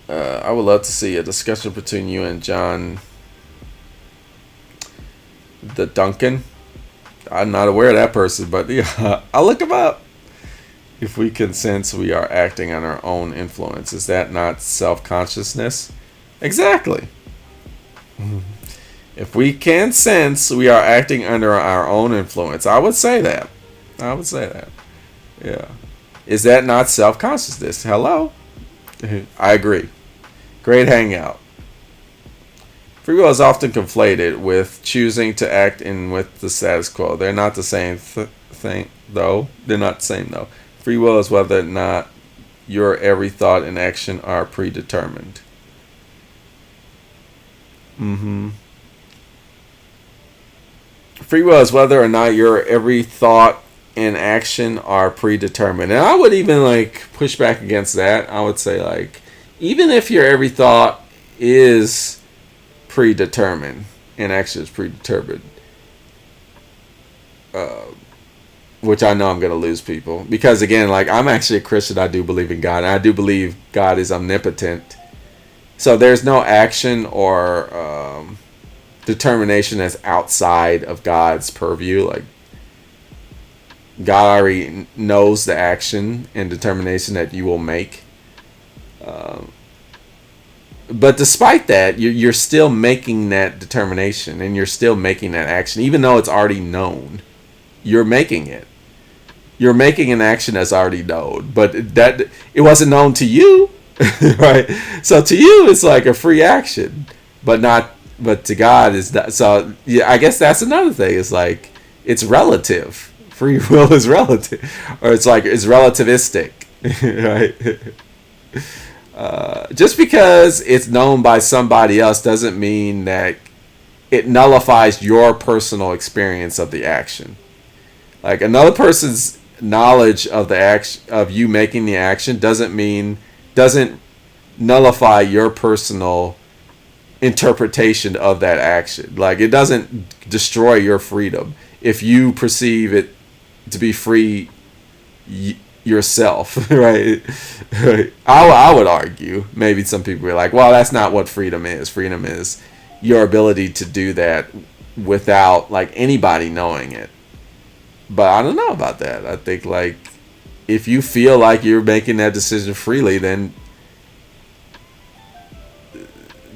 S1: I would love to see a discussion between you and John the Duncan. I'm not aware of that person, but yeah, I'll look him up. If we can sense we are acting on our own influence, is that not self-consciousness? Exactly. If we can sense we are acting under our own influence, I would say that. Yeah. Is that not self-consciousness? Hello? I agree. Great hangout. Free will is often conflated with choosing to act in with the status quo. They're not the same thing, though. They're not the same, though. Free will is whether or not your every thought and action are predetermined. Free will is whether or not your every thought and action are predetermined. And I would even like push back against that. I would say like, even if your every thought is predetermined and action is predetermined, which I know I'm going to lose people. Because again, like I'm actually a Christian. I do believe in God. And I do believe God is omnipotent. So there's no action or determination that's outside of God's purview. Like God already knows the action and determination that you will make. but despite that, you're still making that determination, and you're still making that action, even though it's already known. You're making it. You're making an action that's already known, but that it wasn't known to you, right? So to you, it's like a free action, but not. But to God is that. So yeah, I guess that's another thing. It's like it's relative. Free will is relative, or it's like it's relativistic, right? Just because it's known by somebody else doesn't mean that it nullifies your personal experience of the action. Like another person's knowledge of the action of you making the action doesn't nullify your personal interpretation of that action. Like it doesn't destroy your freedom if you perceive it to be free yourself, right? I would argue, maybe some people are like, well, that's not what freedom is. Freedom is your ability to do that without like anybody knowing it. But I don't know about that. I think like if you feel like you're making that decision freely, then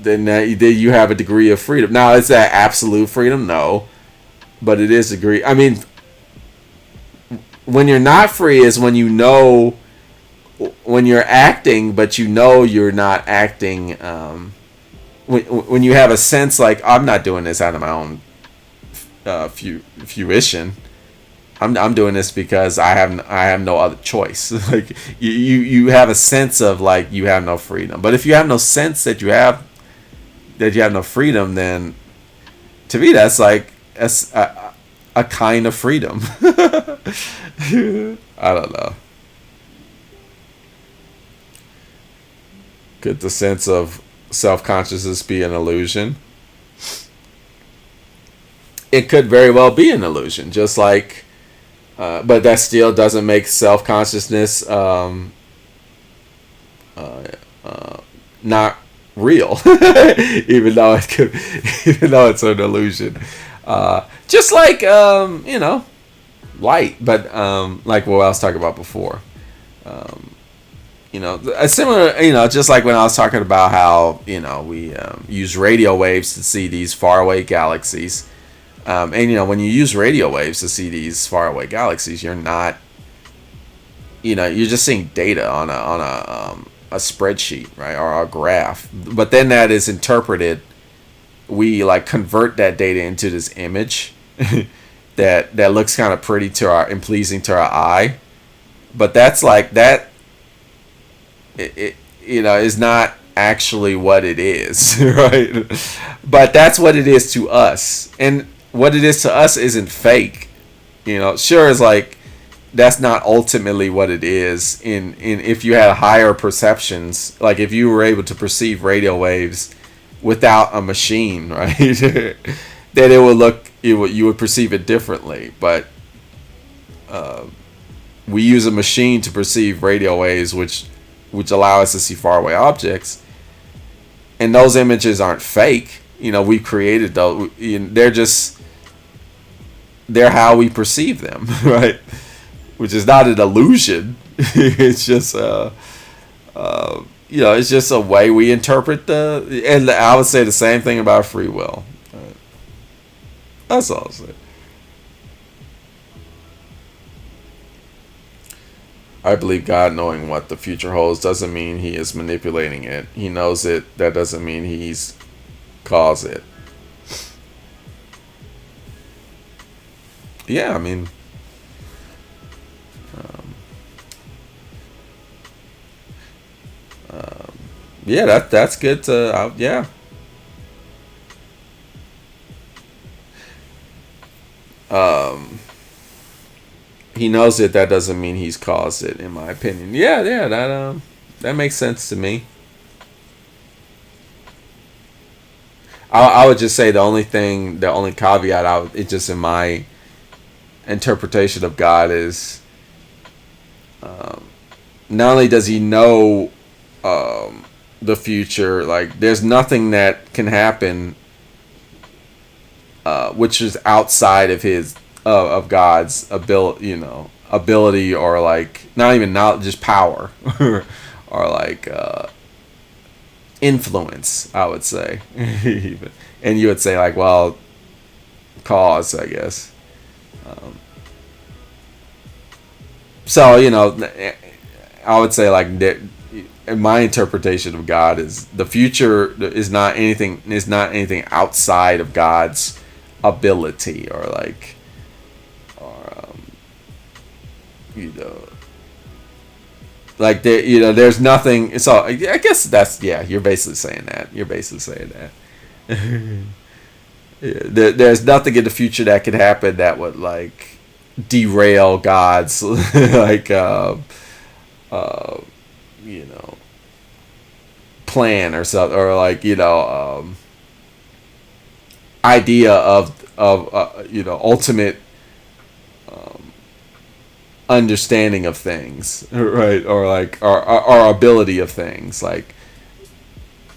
S1: you have a degree of freedom. Now, is that absolute freedom? No, but it is a degree. I mean, when you're not free is when you know, when you're acting, but you know you're not acting. When you have a sense like I'm not doing this out of my own fruition. I'm doing this because I have no other choice. Like you have a sense of like you have no freedom. But if you have no sense that you have no freedom, then to me that's like a kind of freedom. I don't know. Could the sense of self-consciousness be an illusion? It could very well be an illusion, just like, but that still doesn't make self-consciousness not real, even though it's an illusion. Just like light, but like what I was talking about before. A similar, just like when I was talking about how, we use radio waves to see these faraway galaxies. And, when you use radio waves to see these faraway galaxies, you're not, you're just seeing data on a spreadsheet, right, or a graph. But then that is interpreted. We like convert that data into this image that looks kind of pretty and pleasing to our eye. But that's like that. It is not actually what it is, right? But that's what it is to us, and what it is to us isn't fake. Sure, is like that's not ultimately what it is. In if you had higher perceptions, like if you were able to perceive radio waves without a machine, right, then you would perceive it differently. But we use a machine to perceive radio waves, which allow us to see faraway objects, and those images aren't fake. We created those. They're how we perceive them, right? Which is not an illusion. It's just it's just a way we interpret and I would say the same thing about free will. That's all I'll say. I believe God knowing what the future holds doesn't mean he is manipulating it. He knows it. That doesn't mean he's caused it. Yeah, I mean, yeah, that's good to, yeah. He knows it. That doesn't mean he's caused it, in my opinion. Yeah, that makes sense to me. I would just say the only caveat it's just in my interpretation of God is not only does he know the future, like there's nothing that can happen which is outside of his of God's ability, or like not even knowledge, just power, or like influence, I would say. And you would say like, well, cause, I guess. Um, so I would say like that. My interpretation of God is the future is not anything outside of God's ability or like or like there's nothing. So I guess that's you're basically saying that. There's nothing in the future that could happen that would like derail God's like plan or something, or like idea of ultimate understanding of things, right? Or like our ability of things, like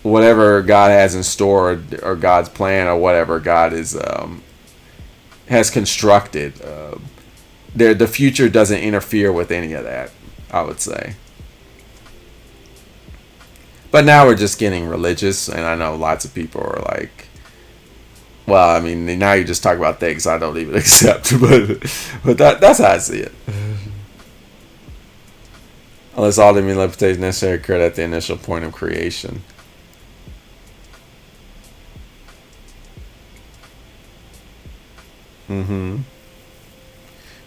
S1: whatever God has in store, or God's plan, or whatever God is has constructed. The future doesn't interfere with any of that, I would say. But now we're just getting religious, and I know lots of people are like, well, I mean, now you just talk about things I don't even accept, but that's how I see it. Unless all the manipulation necessary occurred at the initial point of creation. Mm-hmm.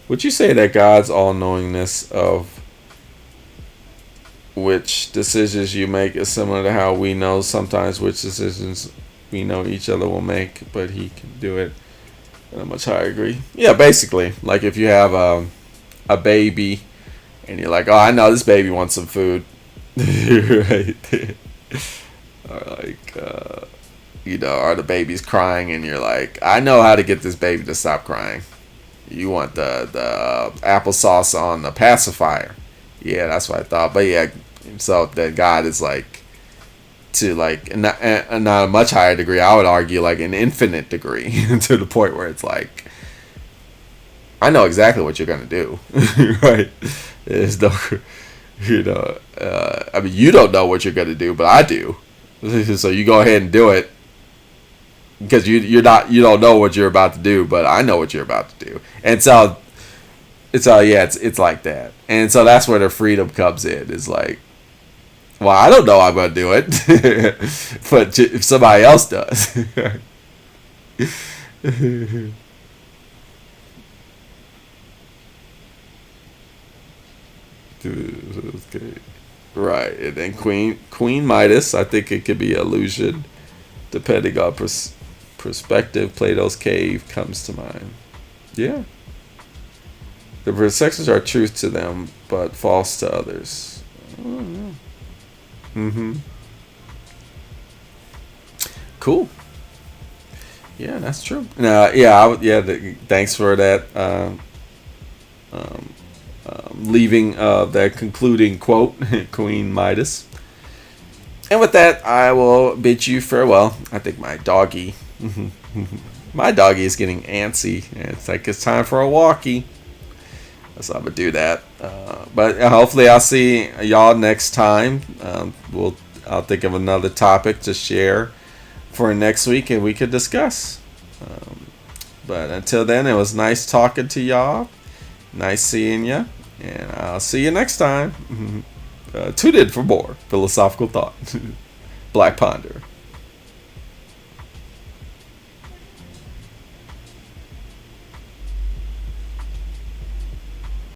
S1: Would you say that God's all-knowingness of which decisions you make is similar to how we know sometimes which decisions we know each other will make, but he can do it at a much higher degree? Yeah, basically. Like if you have a baby and you're like, oh, I know this baby wants some food. Right? Or like, or the baby's crying and you're like, I know how to get this baby to stop crying. You want the applesauce on the pacifier. Yeah, that's what I thought. But yeah, so that God is like, to like not a much higher degree, I would argue like an infinite degree, to the point where it's like, I know exactly what you're gonna do. Right? There's no, I mean, you don't know what you're gonna do, but I do. So you go ahead and do it, because you don't know what you're about to do, but I know what you're about to do. And so it's like that. And so that's where the freedom comes in. Is like, well, I don't know I'm gonna do it, but if somebody else does. Okay. Right, and then Queen Midas, I think it could be illusion, depending on perspective. Plato's cave comes to mind. Yeah. The perceptions are truth to them, but false to others. Mm-hmm. Cool. Yeah, that's true. Thanks for that. Leaving that concluding quote, Queen Midas. And with that, I will bid you farewell. I think my doggy is getting antsy. It's like it's time for a walkie. So I'm gonna do that. But hopefully I'll see y'all next time. I'll think of another topic to share for next week, and we could discuss. But until then, it was nice talking to y'all. Nice seeing you, and I'll see you next time. Tune in for more philosophical thought. Black Ponder.